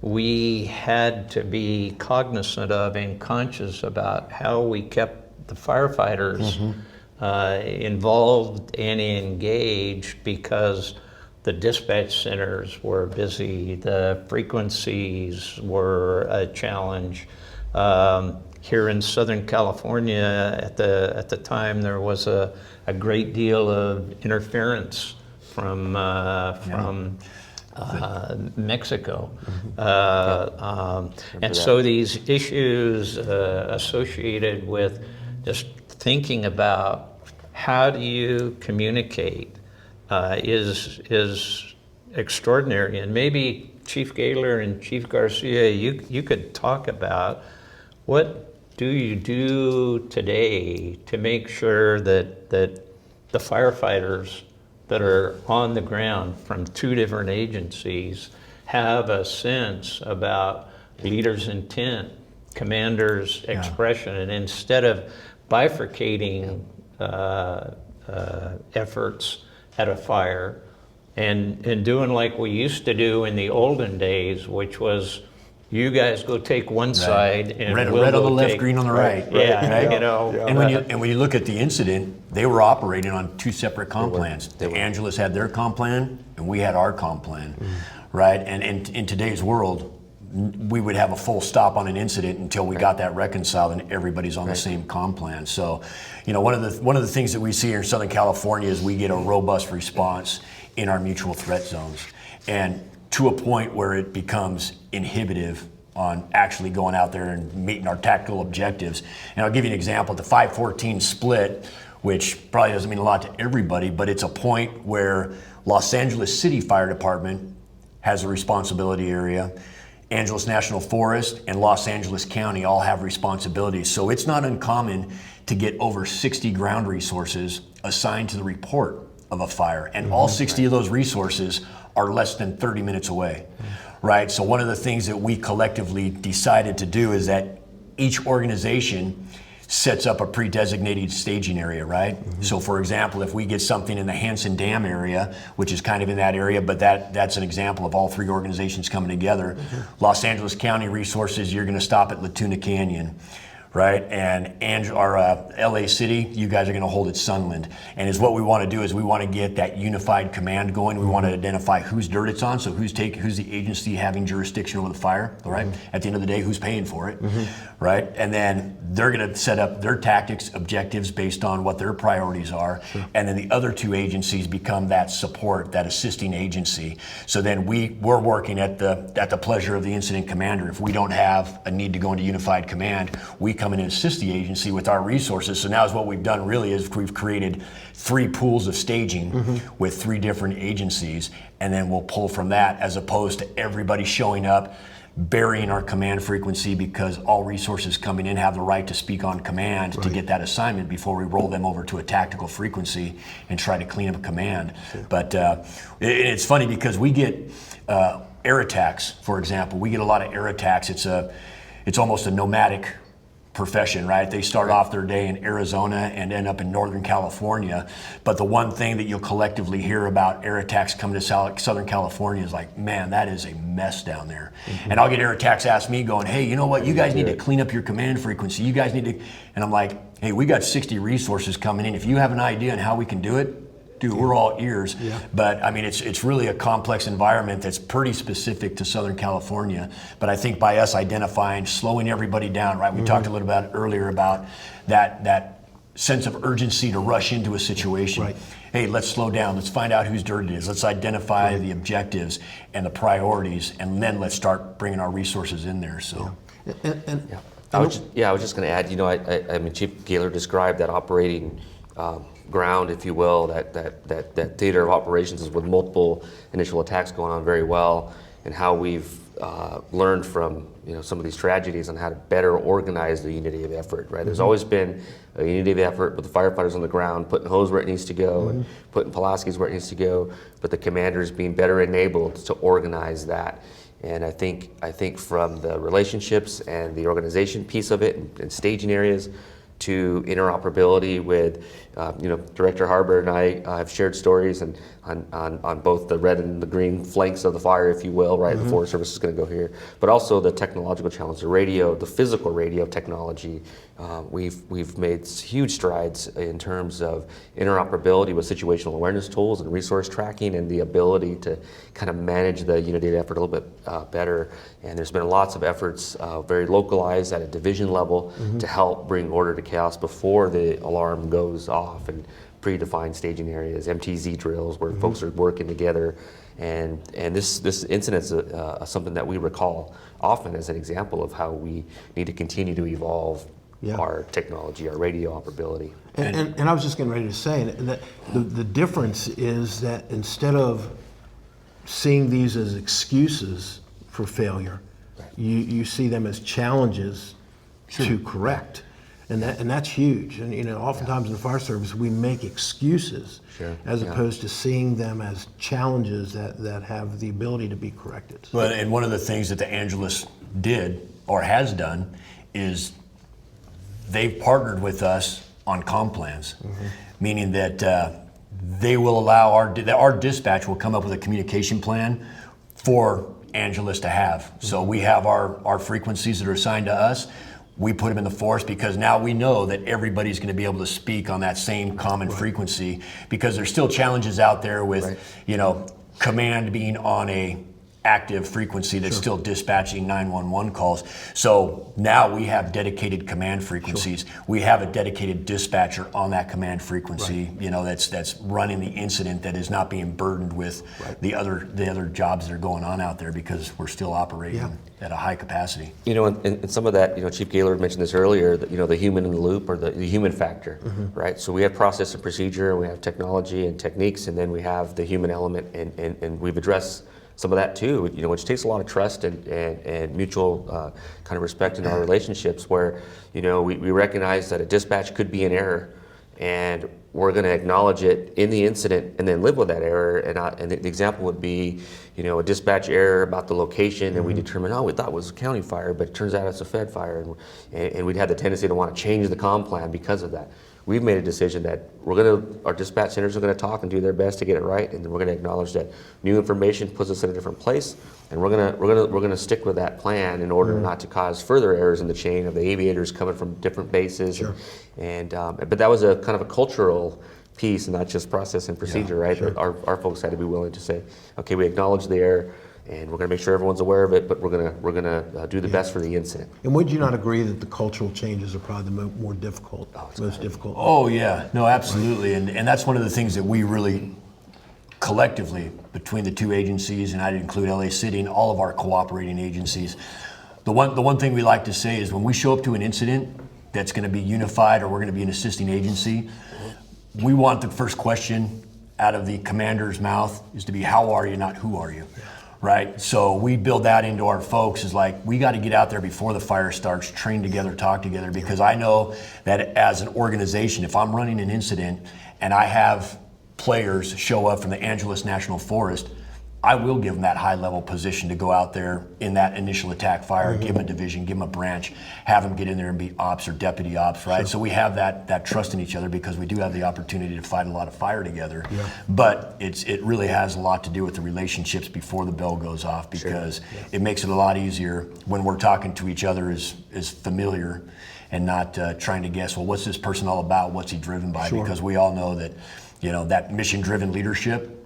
we had to be cognizant of and conscious about how we kept the firefighters involved and engaged, because the dispatch centers were busy, the frequencies were a challenge. Here in Southern California, at the time, there was a great deal of interference from Mexico, and so these issues associated with just thinking about how do you communicate is extraordinary. And maybe Chief Gaylor and Chief Garcia, you could talk about what do you do today to make sure that the firefighters that are on the ground from two different agencies have a sense about leaders' intent, commanders' expression, and instead of bifurcating efforts at a fire and doing like we used to do in the olden days, which was you guys go take one side and red we'll on the go left, take, green on the right. Yeah, you know. And when you look at the incident, they were operating on two separate comp plans. The Angeles had their comp plan, and we had our comp plan, right? And in today's world, we would have a full stop on an incident until we got that reconciled and everybody's on the same comp plan. So, you know, one of the things that we see here in Southern California is we get a robust response in our mutual threat zones, and to a point where it becomes inhibitive on actually going out there and meeting our tactical objectives. And I'll give you an example. The 514 split, which probably doesn't mean a lot to everybody, but it's a point where Los Angeles City Fire Department has a responsibility area. Angeles National Forest and Los Angeles County all have responsibilities. So it's not uncommon to get over 60 ground resources assigned to the report of a fire. And all 60 of those resources are less than 30 minutes away, right? So one of the things that we collectively decided to do is that each organization sets up a pre-designated staging area, right? So for example, if we get something in the Hanson Dam area, which is kind of in that area, but that's an example of all three organizations coming together. Los Angeles County resources, you're gonna stop at La Tuna Canyon, right? And our LA City, you guys are going to hold at Sunland. And is what we want to do is we want to get that unified command going. We want to identify whose dirt it's on, so who's the agency having jurisdiction over the fire, right? At the end of the day, who's paying for it, right? And then they're going to set up their tactics, objectives based on what their priorities are. And then the other two agencies become that support, that assisting agency. So then we're working at the pleasure of the incident commander. If we don't have a need to go into unified command, we come in and assist the agency with our resources. So now is what we've done really is we've created 3 pools of staging with 3 different agencies, and then we'll pull from that, as opposed to everybody showing up, burying our command frequency, because all resources coming in have the right to speak on command to get that assignment before we roll them over to a tactical frequency and try to clean up a command. But it's funny because we get air attacks, for example. We get a lot of air attacks. It's almost a nomadic profession, right? They start off their day in Arizona and end up in Northern California. But the one thing that you'll collectively hear about air attacks coming to Southern California is like, man, that is a mess down there. And I'll get air attacks ask me going, hey, you know what? You guys need to clean up your command frequency. You guys need to, and I'm like, hey, we got 60 resources coming in. If you have an idea on how we can do it, dude, we're all ears. But I mean, it's really a complex environment that's pretty specific to Southern California. But I think by us identifying, slowing everybody down, right? We talked a little bit earlier about that sense of urgency to rush into a situation. Hey, let's slow down. Let's find out whose dirt it is. Let's identify the objectives and the priorities, and then let's start bringing our resources in there. So. I was just going to add. I mean, Chief Gaylor described that operating ground, if you will, that theater of operations is with multiple initial attacks going on very well, and how we've learned from some of these tragedies on how to better organize the unity of effort. Right, there's always been a unity of effort with the firefighters on the ground, putting hose where it needs to go, and putting Pulaski's where it needs to go, but the commanders being better enabled to organize that. And I think from the relationships and the organization piece of it, and staging areas, to interoperability with, Director Harbour and I have shared stories and on both the red and the green flanks of the fire, if you will, right? The Forest Service is going to go here, but also the technological challenge, the radio, the physical radio technology. We've made huge strides in terms of interoperability with situational awareness tools and resource tracking, and the ability to kind of manage the unity of effort a little bit better. And there's been lots of efforts, very localized at a division level, to help bring order to chaos before the alarm goes off, and predefined staging areas, MTZ drills where folks are working together. And this incident is something that we recall often as an example of how we need to continue to evolve our technology, our radio operability. And I was just getting ready to say that the difference is that instead of seeing these as excuses for failure, you see them as challenges to correct. And that's huge. And oftentimes in the fire service we make excuses as opposed to seeing them as challenges that have the ability to be corrected. Well, and one of the things that the Angelus did or has done is they've partnered with us on comm plans, meaning that they will allow our dispatch will come up with a communication plan for Angelus to have. So we have our frequencies that are assigned to us. We put them in the force because now we know that everybody's going to be able to speak on that same common frequency, because there's still challenges out there with, command being on a active frequency that's still dispatching 911 calls. So now we have dedicated command frequencies. We have a dedicated dispatcher on that command frequency, that's running the incident, that is not being burdened with the other jobs that are going on out there, because we're still operating at a high capacity. And some of that, Chief Gaylor mentioned this earlier, that, the human in the loop, or the human factor, right? So we have process and procedure, and we have technology and techniques, and then we have the human element, and we've addressed some of that too, which takes a lot of trust and mutual kind of respect in our relationships, where, we recognize that a dispatch could be an error, and we're going to acknowledge it in the incident and then live with that error. And the example would be, a dispatch error about the location, and we determine, we thought it was a county fire, but it turns out it's a Fed fire, and we'd have the tendency to want to change the comm plan because of that. we've made a decision that our dispatch centers are gonna talk and do their best to get it right, and then we're gonna acknowledge that new information puts us in a different place, and we're gonna stick with that plan in order not to cause further errors in the chain of the aviators coming from different bases. Sure. But that was a kind of a cultural piece, and not just process and procedure, right? sure. Our folks had to be willing to say, okay, we acknowledge the error, and we're going to make sure everyone's aware of it, but we're going to do the best for the incident. And would you not agree that the cultural changes are probably the more difficult, most difficult? Oh yeah, no, absolutely, and that's one of the things that we really collectively between the two agencies, and I'd include LA City and all of our cooperating agencies. The one thing we like to say is when we show up to an incident that's going to be unified, or we're going to be an assisting agency, we want the first question out of the commander's mouth is to be, how are you, not who are you, right? So we build that into our folks, is like, we got to get out there before the fire starts, train together, talk together, because I know that as an organization, if I'm running an incident and I have players show up from the Angeles National Forest, I will give them that high-level position to go out there in that initial attack fire, give them a division, give them a branch, have them get in there and be ops or deputy ops, right? So we have that trust in each other, because we do have the opportunity to fight a lot of fire together. But it really has a lot to do with the relationships before the bell goes off, because it makes it a lot easier when we're talking to each other as familiar, and not trying to guess, well, what's this person all about? What's he driven by? Because we all know that, that mission-driven leadership,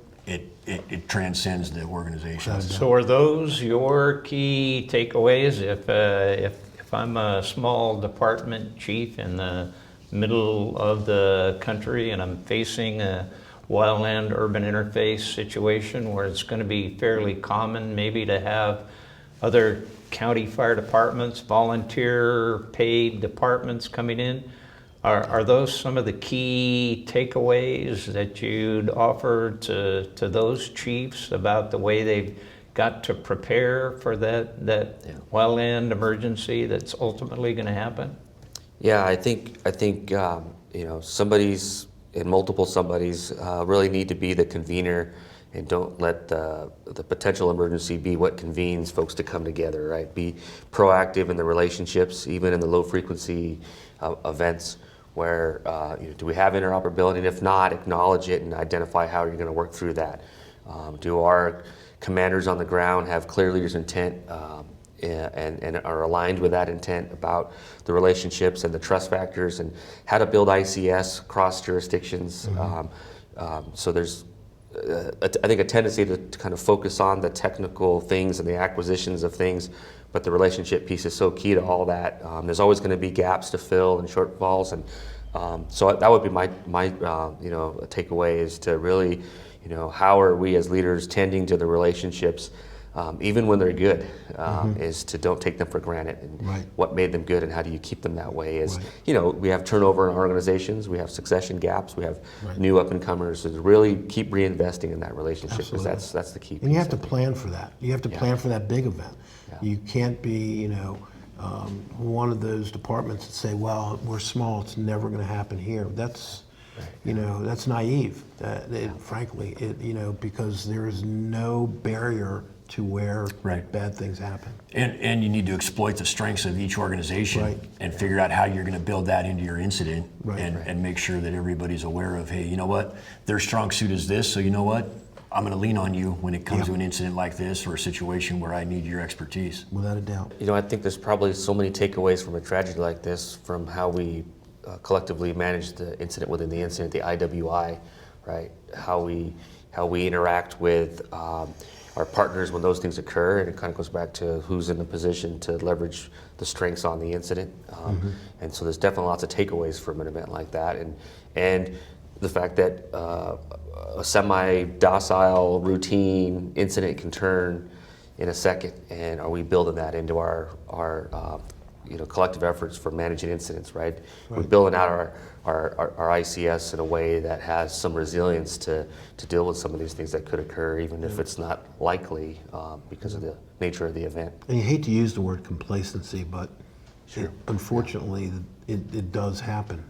it transcends the organization. So are those your key takeaways? If I'm a small department chief in the middle of the country and I'm facing a wildland-urban interface situation where it's going to be fairly common maybe to have other county fire departments, volunteer paid departments coming in, are those some of the key takeaways that you'd offer to those chiefs about the way they've got to prepare for that wildland emergency that's ultimately going to happen? Yeah, I think somebody's and multiple somebodies really need to be the convener, and don't let the potential emergency be what convenes folks to come together, right? Be proactive in the relationships, even in the low frequency events where do we have interoperability, and if not, acknowledge it and identify how you're going to work through that. Do our commanders on the ground have clear leaders' intent and are aligned with that intent about the relationships and the trust factors and how to build ICS across jurisdictions? So there's I think a tendency to kind of focus on the technical things and the acquisitions of things, but the relationship piece is so key to all that. There's always going to be gaps to fill and shortfalls, and so that would be my takeaway, is to really, how are we as leaders tending to the relationships, even when they're good, is to don't take them for granted, and what made them good and how do you keep them that way is, we have turnover in our organizations, we have succession gaps, we have new up-and-comers, so to really keep reinvesting in that relationship, because that's the key piece. And you have to plan for that. You have to plan for that big event. You can't be, one of those departments that say, well, we're small, it's never going to happen here. That's, that's naive, frankly, because there is no barrier to where bad things happen. And you need to exploit the strengths of each organization and figure out how you're going to build that into your incident, and make sure that everybody's aware of, hey, you know what, their strong suit is this, so you know what, I'm going to lean on you when it comes to an incident like this, or a situation where I need your expertise. Without a doubt. I think there's probably so many takeaways from a tragedy like this, from how we collectively manage the incident within the incident, the IWI, right? How we interact with our partners when those things occur, and it kind of goes back to who's in the position to leverage the strengths on the incident. And so there's definitely lots of takeaways from an event like that, and the fact that a semi-docile routine incident can turn in a second, and are we building that into our collective efforts for managing incidents, right? We're building out our ICS in a way that has some resilience to deal with some of these things that could occur, even if it's not likely because of the nature of the event. And you hate to use the word complacency, but unfortunately, it does happen.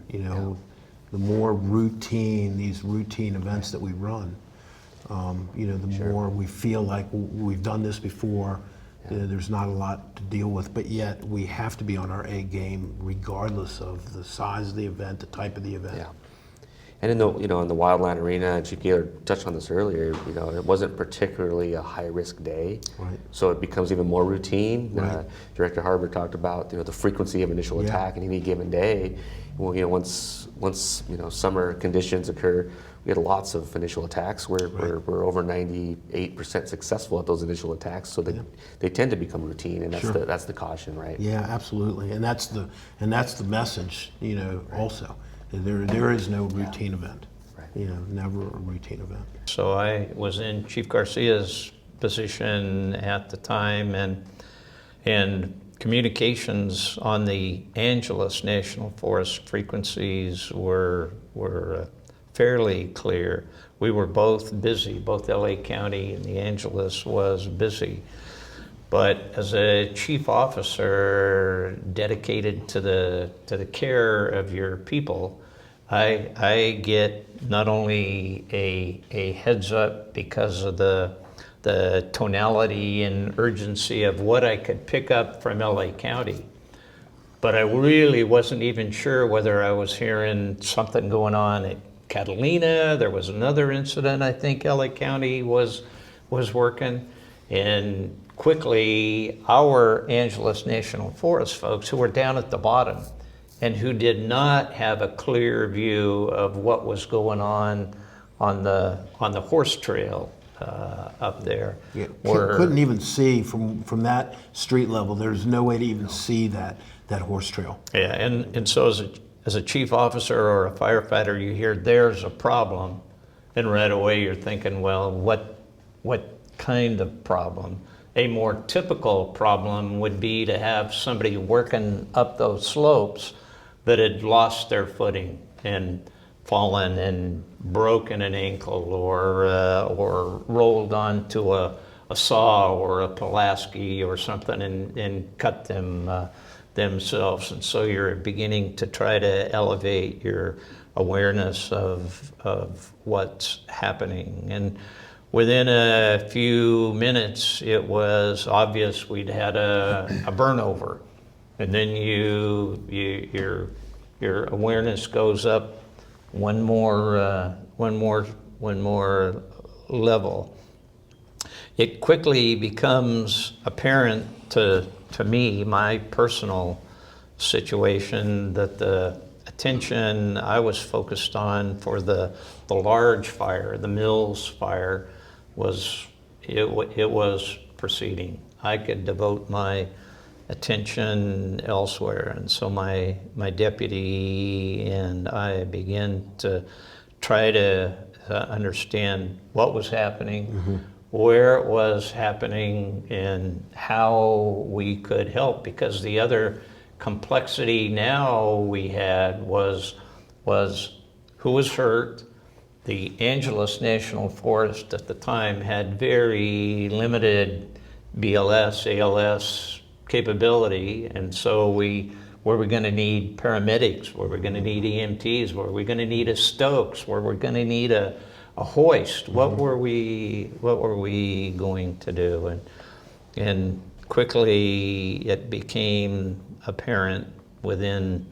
The more these routine events that we run, the more we feel like we've done this before, There's not a lot to deal with, but yet we have to be on our A game regardless of the size of the event, the type of the event. Yeah. And in the in the wildland arena, and Chief Gaylor touched on this earlier, it wasn't particularly a high risk day, Right. so it becomes even more routine. Right. Director Harbour talked about the frequency of initial Yeah. attack in any given day. Well, once summer conditions occur, we had lots of initial attacks. We're over 98% successful at those initial attacks, so they tend to become routine, and that's the caution, right? Yeah, absolutely, and that's the message. Also, there is no routine event. Right. Never a routine event. So I was in Chief Garcia's position at the time, and communications on the Angeles National Forest frequencies were fairly clear. We were both busy, both LA County and the Angeles was busy. But as a chief officer dedicated to the care of your people, I get not only a heads up because of the tonality and urgency of what I could pick up from LA County, but I really wasn't even sure whether I was hearing something going on at Catalina. There was another incident I think LA County was working, and quickly our Angeles National Forest folks who were down at the bottom and who did not have a clear view of what was going on the horse trail up there. Yeah. Couldn't even see from that street level. There's no way to even see that horse trail. Yeah, and so as a chief officer or a firefighter, you hear there's a problem, and right away you're thinking, well, what kind of problem? A more typical problem would be to have somebody working up those slopes that had lost their footing and fallen and broken an ankle or rolled onto a saw or a Pulaski or something and cut themselves. And so you're beginning to try to elevate your awareness of what's happening. And within a few minutes, it was obvious we'd had a burnover. And then your awareness goes up one more level. It quickly becomes apparent to me, my personal situation, that the attention I was focused on for the large fire, the Mills fire, was proceeding. I could devote my attention elsewhere, and so my deputy and I began to try to understand what was happening, where it was happening, and how we could help, because the other complexity now we had was who was hurt. The Angeles National Forest at the time had very limited BLS, ALS capability, and so were we going to need paramedics, were we going to need EMTs, were we going to need a Stokes, were we going to need a hoist? What were we going to do? And quickly it became apparent within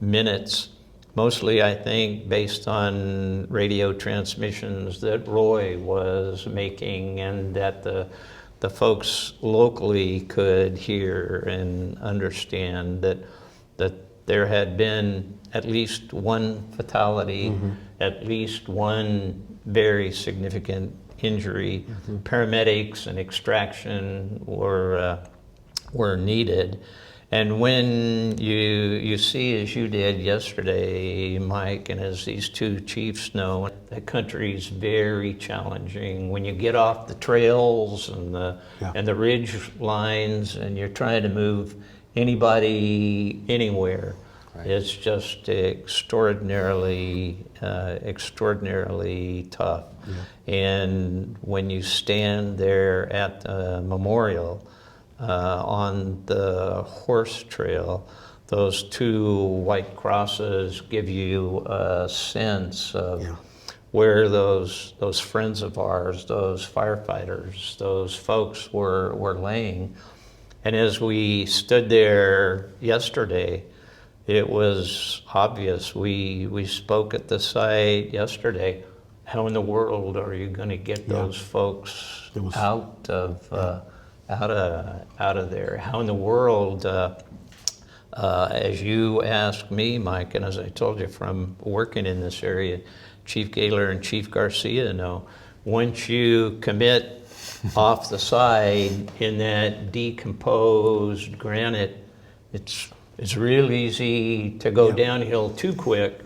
minutes, mostly I think based on radio transmissions that Roy was making and that the folks locally could hear and understand, that there had been at least one fatality, at least one very significant injury. Paramedics and extraction were needed. And when you see, as you did yesterday, Mike, and as these two chiefs know, the country's very challenging. When you get off the trails and the ridge lines and you're trying to move anybody anywhere, right, it's just extraordinarily tough. Yeah. And when you stand there at the memorial, on the horse trail, those two white crosses give you a sense of where those friends of ours, those firefighters, those folks were laying. And as we stood there yesterday, it was obvious. We spoke at the site yesterday. How in the world are you going to get those folks out of there? How in the world, as you asked me, Mike, and as I told you from working in this area, Chief Gaylor and Chief Garcia know, once you commit off the side in that decomposed granite, it's real easy to go downhill too quick.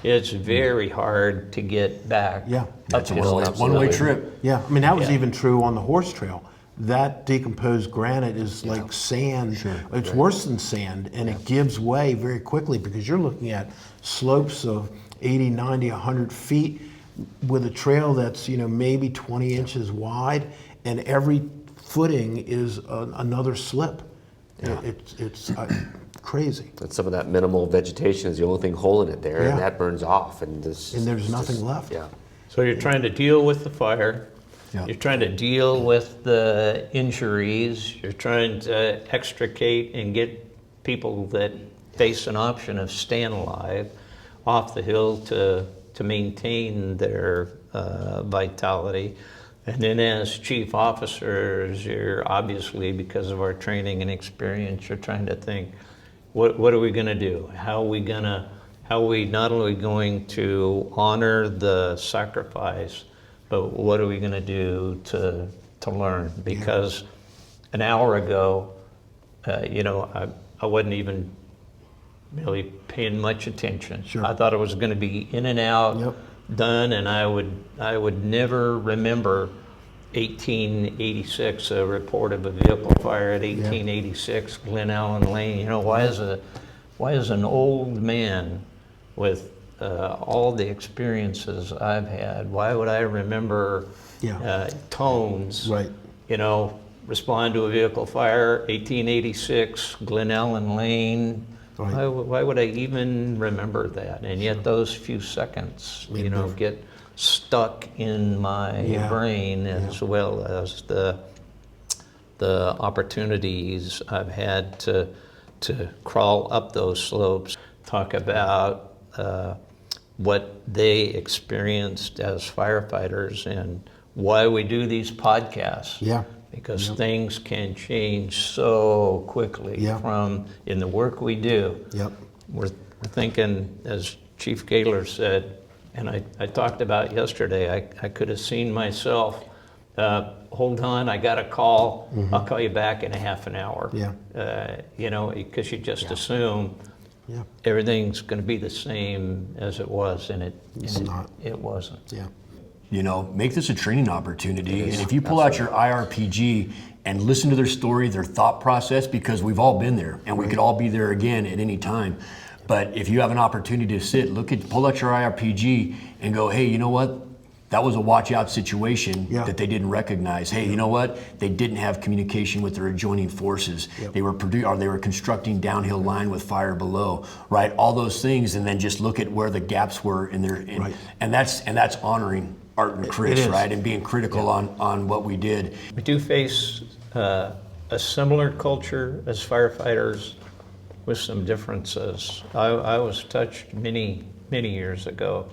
It's very hard to get back That's a uphill. one-way trip. Yeah, I mean, that was even true on the horse trail. That decomposed granite is like sand. It's worse than sand, and it gives way very quickly because you're looking at slopes of 80, 90, 100 feet with a trail that's, maybe 20 inches wide, and every footing is another slip. It's crazy. And some of that minimal vegetation is the only thing holding it there, and that burns off, and there's nothing left. Yeah. So you're trying to deal with the fire. Yeah. You're trying to deal with the injuries. You're trying to extricate and get people that face an option of staying alive off the hill to maintain their vitality. And then as chief officers, you're obviously, because of our training and experience, you're trying to think, what are we going to do? How are we not only going to honor the sacrifice, but what are we going to do to learn? Because an hour ago, I wasn't even really paying much attention. Sure. I thought it was going to be in and out, done, and I would never remember 1886, a report of a vehicle fire at 1886, Glen Lane. Why is an old man with all the experiences I've had, why would I remember tones? Right. Respond to a vehicle fire, 1886, Glen Lane. Right. Why would I even remember that? And yet those few seconds, get stuck in my brain, as well as the opportunities I've had to crawl up those slopes. Talk about what they experienced as firefighters and why we do these podcasts. Yeah. Because things can change so quickly from in the work we do. Yep. We're thinking, as Chief Gaylor said, and I talked about yesterday, I could have seen myself, hold on, I got a call, I'll call you back in a half an hour. Yeah. Because you just assume everything's going to be the same as it was, and It's not. It wasn't. Yeah. Make this a training opportunity. And if you pull out your IRPG and listen to their story, their thought process, because we've all been there and we could all be there again at any time. But if you have an opportunity to sit, pull out your IRPG and go, hey, you know what? That was a watch out situation that they didn't recognize. Hey, you know what? They didn't have communication with their adjoining forces. They were they were constructing downhill line with fire below, right? All those things, and then just look at where the gaps were in their, and that's honoring Art and Chris, right? And being critical on what we did. We do face a similar culture as firefighters with some differences. I was touched many years ago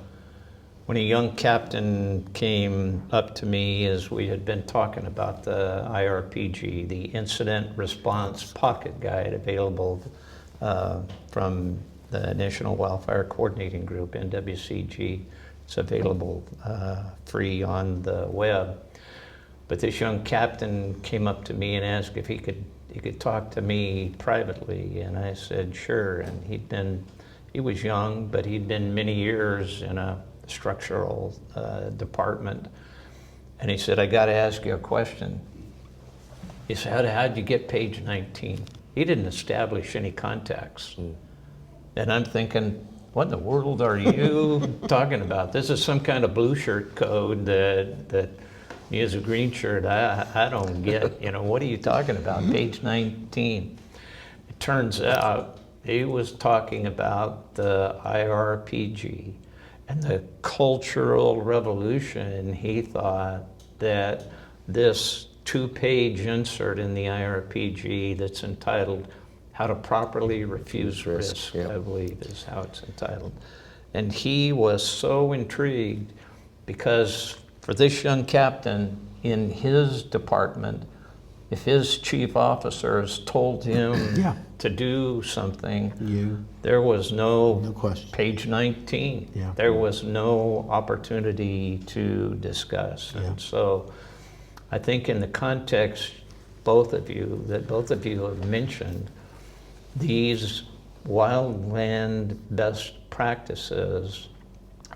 when a young captain came up to me as we had been talking about the IRPG, the Incident Response Pocket Guide, available from the National Wildfire Coordinating Group, NWCG. It's available free on the web. But this young captain came up to me and asked if he could talk to me privately, and I said sure. And he was young, but he'd been many years in a structural department. And he said, I got to ask you a question. He said, how'd you get page 19? He didn't establish any contacts. And I'm thinking, what in the world are you talking about? This is some kind of blue shirt code that me as a green shirt, I don't get. What are you talking about? Page 19. It turns out he was talking about the IRPG and the cultural revolution he thought that this 2-page insert in the IRPG that's entitled How to Properly Refuse Risk, yeah. I believe is how it's entitled. And he was so intrigued because for this young captain in his department, if his chief officers told him Yeah. to do something, You. there was no question. page 19. Yeah. There was no opportunity to discuss. Yeah. And so I think in the context, both of you have mentioned, these wildland best practices,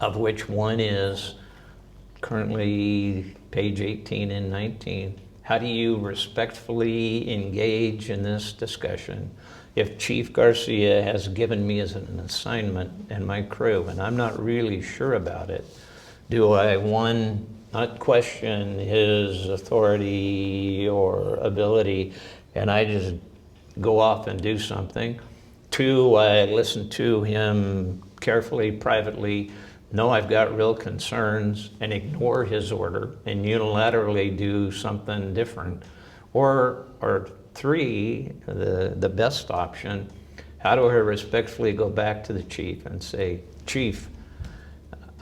of which one is currently page 18 and 19. How do you respectfully engage in this discussion? If Chief Garcia has given me as an assignment and my crew, and I'm not really sure about it, do I, one, not question his authority or ability, and I just go off and do something? Two, I listen to him carefully, privately, know I've got real concerns, and ignore his order and unilaterally do something different? Or three, the best option, how do I respectfully go back to the chief and say, Chief,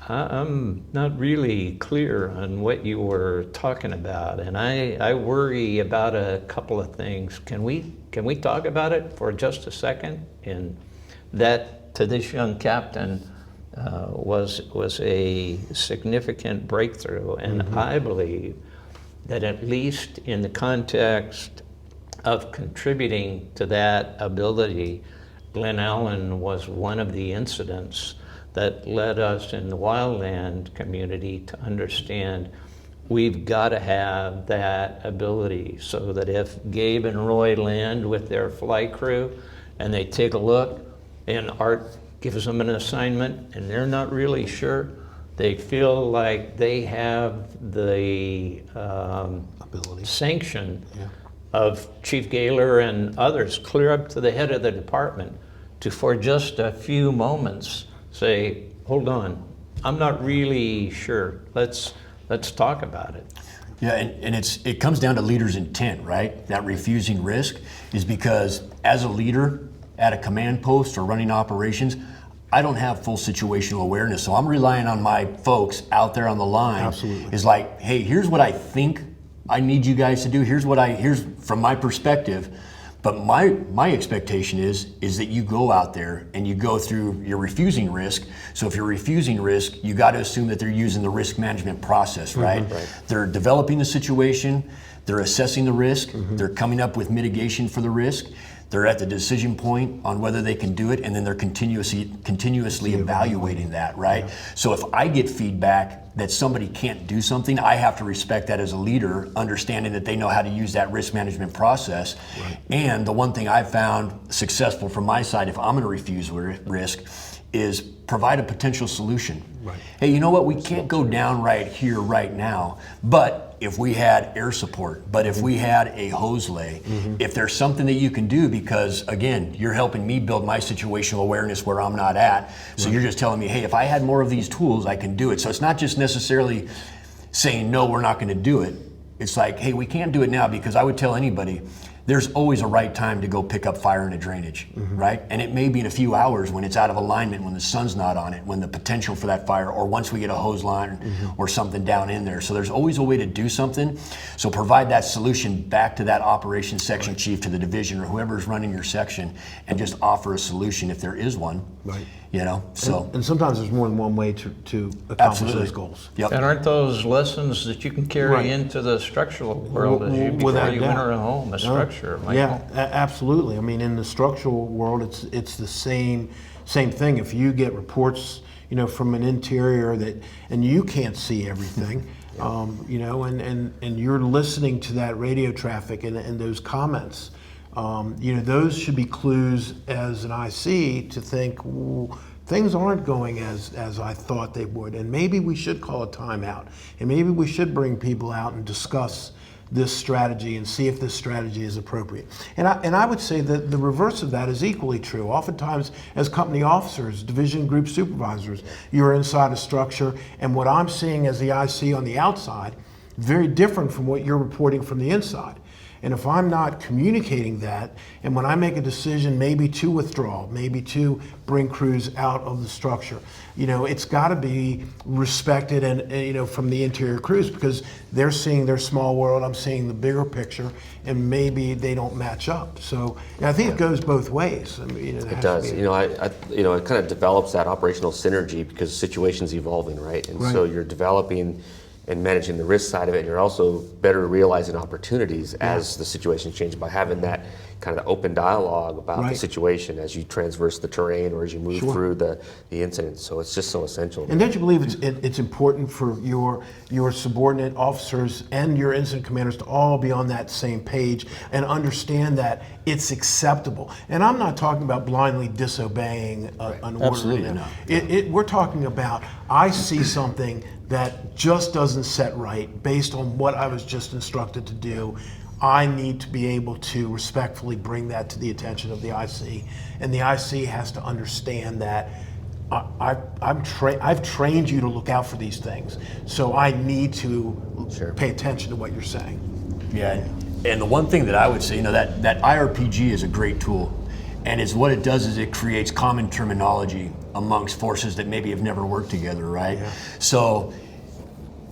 I'm not really clear on what you were talking about, and I worry about a couple of things. Can we talk about it for just a second? And that, to this young captain, was a significant breakthrough, and I believe that at least in the context of contributing to that ability, Glen Allen was one of the incidents that led us in the wildland community to understand we've got to have that ability, so that if Gabe and Roy land with their flight crew and they take a look and Art gives them an assignment and they're not really sure, they feel like they have the Ability. sanction of Chief Gaylor and others, clear up to the head of the department, to for just a few moments say, hold on, I'm not really sure, let's talk about it. Yeah, and it comes down to leader's intent, right? That refusing risk is because as a leader at a command post or running operations, I don't have full situational awareness. So I'm relying on my folks out there on the line. Absolutely. Is like, hey, here's what I think I need you guys to do. Here's from my perspective. But my expectation is that you go out there and you go through your refusing risk. So if you're refusing risk, you got to assume that they're using the risk management process, right? Right. They're developing the situation, they're assessing the risk, they're coming up with mitigation for the risk, they're at the decision point on whether they can do it, and then they're continuously evaluating that, right? Yeah. So if I get feedback that somebody can't do something, I have to respect that as a leader, understanding that they know how to use that risk management process. Right. And the one thing I've found successful from my side, if I'm going to refuse risk, is provide a potential solution. Right. Hey, you know what? We can't go down right here, right now, but if we had air support, but if we had a hose lay, if there's something that you can do, because again, you're helping me build my situational awareness where I'm not at. So you're just telling me, hey, if I had more of these tools, I can do it. So it's not just necessarily saying, no, we're not going to do it. It's like, hey, we can't do it now, because I would tell anybody, there's always a right time to go pick up fire in a drainage, right? And it may be in a few hours when it's out of alignment, when the sun's not on it, when the potential for that fire, or once we get a hose line or something down in there. So there's always a way to do something. So provide that solution back to that operations section chief, to the division, or whoever's running your section, and just offer a solution if there is one. Right. You know, so. And sometimes there's more than one way to accomplish Absolutely. those goals. Yep. And aren't those lessons that you can carry into the structural world as you, before Without you doubt. enter a home, a structure, Michael? Yeah, absolutely. I mean, in the structural world, it's the same thing. If you get reports, from an interior and you can't see everything, and you're listening to that radio traffic and those comments, those should be clues as an IC to think, things aren't going as I thought they would, and maybe we should call a timeout, and maybe we should bring people out and discuss this strategy and see if this strategy is appropriate. And I would say that the reverse of that is equally true. Oftentimes, as company officers, division group supervisors, you're inside a structure, and what I'm seeing as the IC on the outside very different from what you're reporting from the inside. And if I'm not communicating that, and when I make a decision maybe to withdraw, maybe to bring crews out of the structure, it's got to be respected and from the interior crews, because they're seeing their small world, I'm seeing the bigger picture, and maybe they don't match up. So I think it goes both ways. I mean, it does. It kind of develops that operational synergy because the situation's evolving, right? And so you're developing and managing the risk side of it, and you're also better realizing opportunities as the situation changes by having that kind of open dialogue about the situation as you transverse the terrain or as you move through the incident. So it's just so essential. And don't you believe it's important for your subordinate officers and your incident commanders to all be on that same page and understand that it's acceptable? And I'm not talking about blindly disobeying an order. Absolutely not. We're talking about, I see something that just doesn't set right based on what I was just instructed to do. I need to be able to respectfully bring that to the attention of the IC, and the IC has to understand that I've trained you to look out for these things, so I need to pay attention to what you're saying. Yeah, and the one thing that I would say, that IRPG is a great tool, and what it does is it creates common terminology amongst forces that maybe have never worked together, right? Yeah. So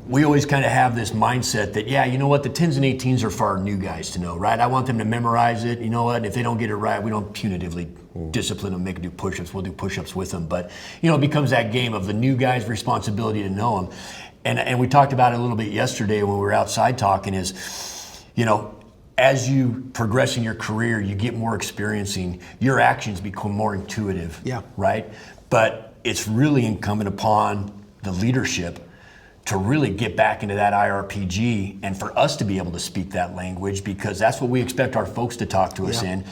we always kind of have this mindset that, the 10s and 18s are for our new guys to know, right? I want them to memorize it. You know what? If they don't get it right, we don't punitively discipline them, make them do push-ups. We'll do push-ups with them. But, it becomes that game of the new guy's responsibility to know them. And we talked about it a little bit yesterday when we were outside talking is, as you progress in your career, you get more experiencing, your actions become more intuitive, right? But it's really incumbent upon the leadership to really get back into that IRPG and for us to be able to speak that language, because that's what we expect our folks to talk to us in.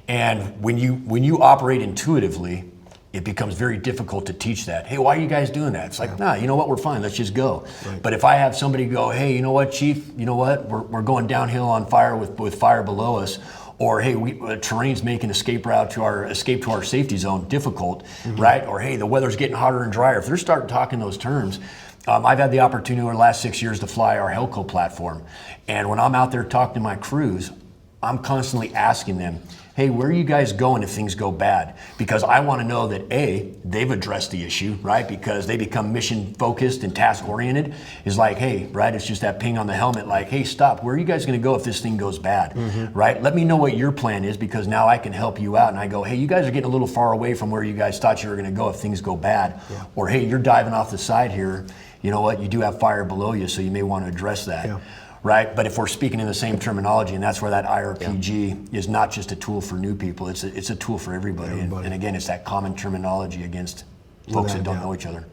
And when you operate intuitively, it becomes very difficult to teach that. Hey, why are you guys doing that? It's like, nah, you know what, we're fine, let's just go. Right. But if I have somebody go, hey, you know what, Chief, you know what, we're going downhill on fire with fire below us, or hey, terrain's making escape to our safety zone difficult, right? Or hey, the weather's getting hotter and drier. If they're starting talking those terms, I've had the opportunity over the last 6 years to fly our Helco platform. And when I'm out there talking to my crews, I'm constantly asking them, hey, where are you guys going if things go bad? Because I want to know that A, they've addressed the issue, right? Because they become mission focused and task oriented. Is like, hey, right, it's just that ping on the helmet, like, hey, stop, where are you guys going to go if this thing goes bad, right? Let me know what your plan is, because now I can help you out. And I go, hey, you guys are getting a little far away from where you guys thought you were going to go if things go bad. Yeah. Or hey, you're diving off the side here. You know what, you do have fire below you, so you may want to address that. Yeah. Right, but if we're speaking in the same terminology, and that's where that IRPG is not just a tool for new people, it's a tool for everybody. And again, it's that common terminology against folks that don't know each other.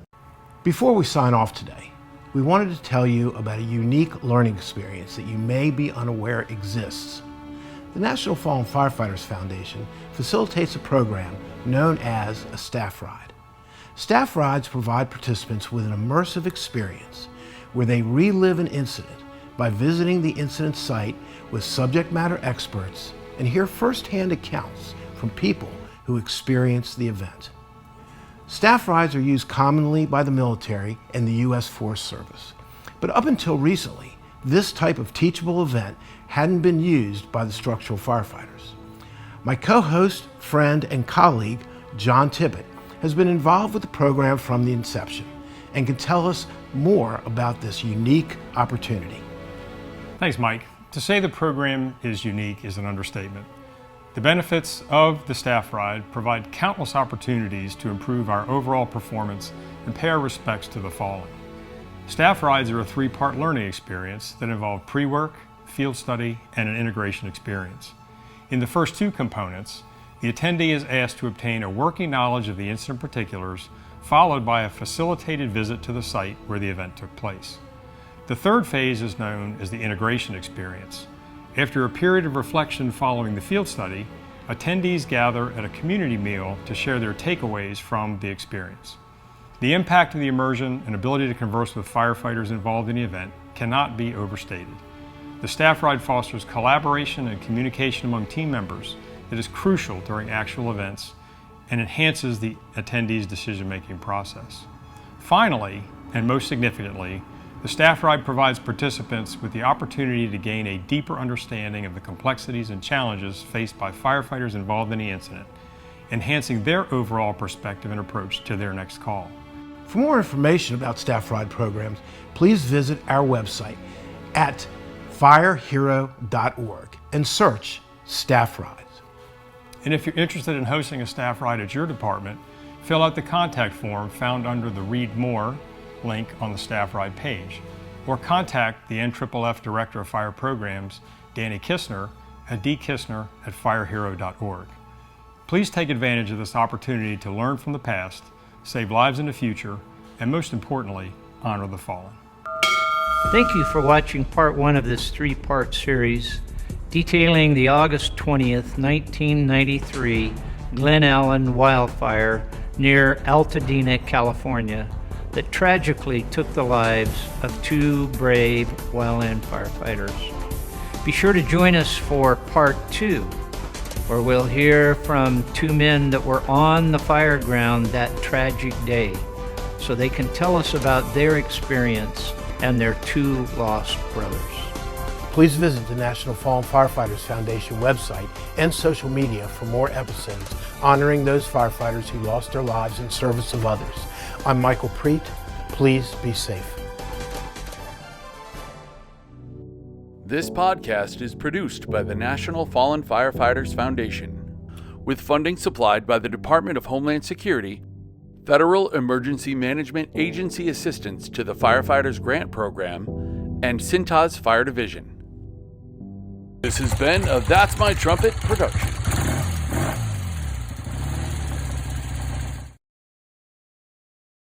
Before we sign off today, we wanted to tell you about a unique learning experience that you may be unaware exists. The National Fallen Firefighters Foundation facilitates a program known as a staff ride. Staff rides provide participants with an immersive experience where they relive an incident by visiting the incident site with subject matter experts and hear firsthand accounts from people who experienced the event. Staff rides are used commonly by the military and the U.S. Forest Service, but up until recently, this type of teachable event hadn't been used by the structural firefighters. My co-host, friend, and colleague, John Tippett, has been involved with the program from the inception and can tell us more about this unique opportunity. Thanks, Mike. To say the program is unique is an understatement. The benefits of the staff ride provide countless opportunities to improve our overall performance and pay our respects to the fallen. Staff rides are a three-part learning experience that involve pre-work, field study, and an integration experience. In the first two components, the attendee is asked to obtain a working knowledge of the incident particulars, followed by a facilitated visit to the site where the event took place. The third phase is known as the integration experience. After a period of reflection following the field study, attendees gather at a community meal to share their takeaways from the experience. The impact of the immersion and ability to converse with firefighters involved in the event cannot be overstated. The staff ride fosters collaboration and communication among team members that is crucial during actual events and enhances the attendees' decision-making process. Finally, and most significantly, The staff ride provides participants with the opportunity to gain a deeper understanding of the complexities and challenges faced by firefighters involved in the incident, enhancing their overall perspective and approach to their next call. For more information about staff ride programs, please visit our website at firehero.org and search staff rides. And if you're interested in hosting a staff ride at your department, fill out the contact form found under the Read More link on the staff ride page, or contact the NFFF Director of Fire Programs, Danny Kistner, at dkistner@firehero.org. Please take advantage of this opportunity to learn from the past, save lives in the future, and most importantly, honor the fallen. Thank you for watching part 1 of this 3-part series detailing the August 20th, 1993 Glen Allen wildfire near Altadena, California, that tragically took the lives of 2 brave wildland firefighters. Be sure to join us for part 2, where we'll hear from 2 men that were on the fire ground that tragic day, so they can tell us about their experience and their 2 lost brothers. Please visit the National Fallen Firefighters Foundation website and social media for more episodes honoring those firefighters who lost their lives in service of others. I'm Michael Preet. Please be safe. This podcast is produced by the National Fallen Firefighters Foundation, with funding supplied by the Department of Homeland Security, Federal Emergency Management Agency assistance to the Firefighters Grant Program, and Cintas Fire Division. This has been a That's My Trumpet production.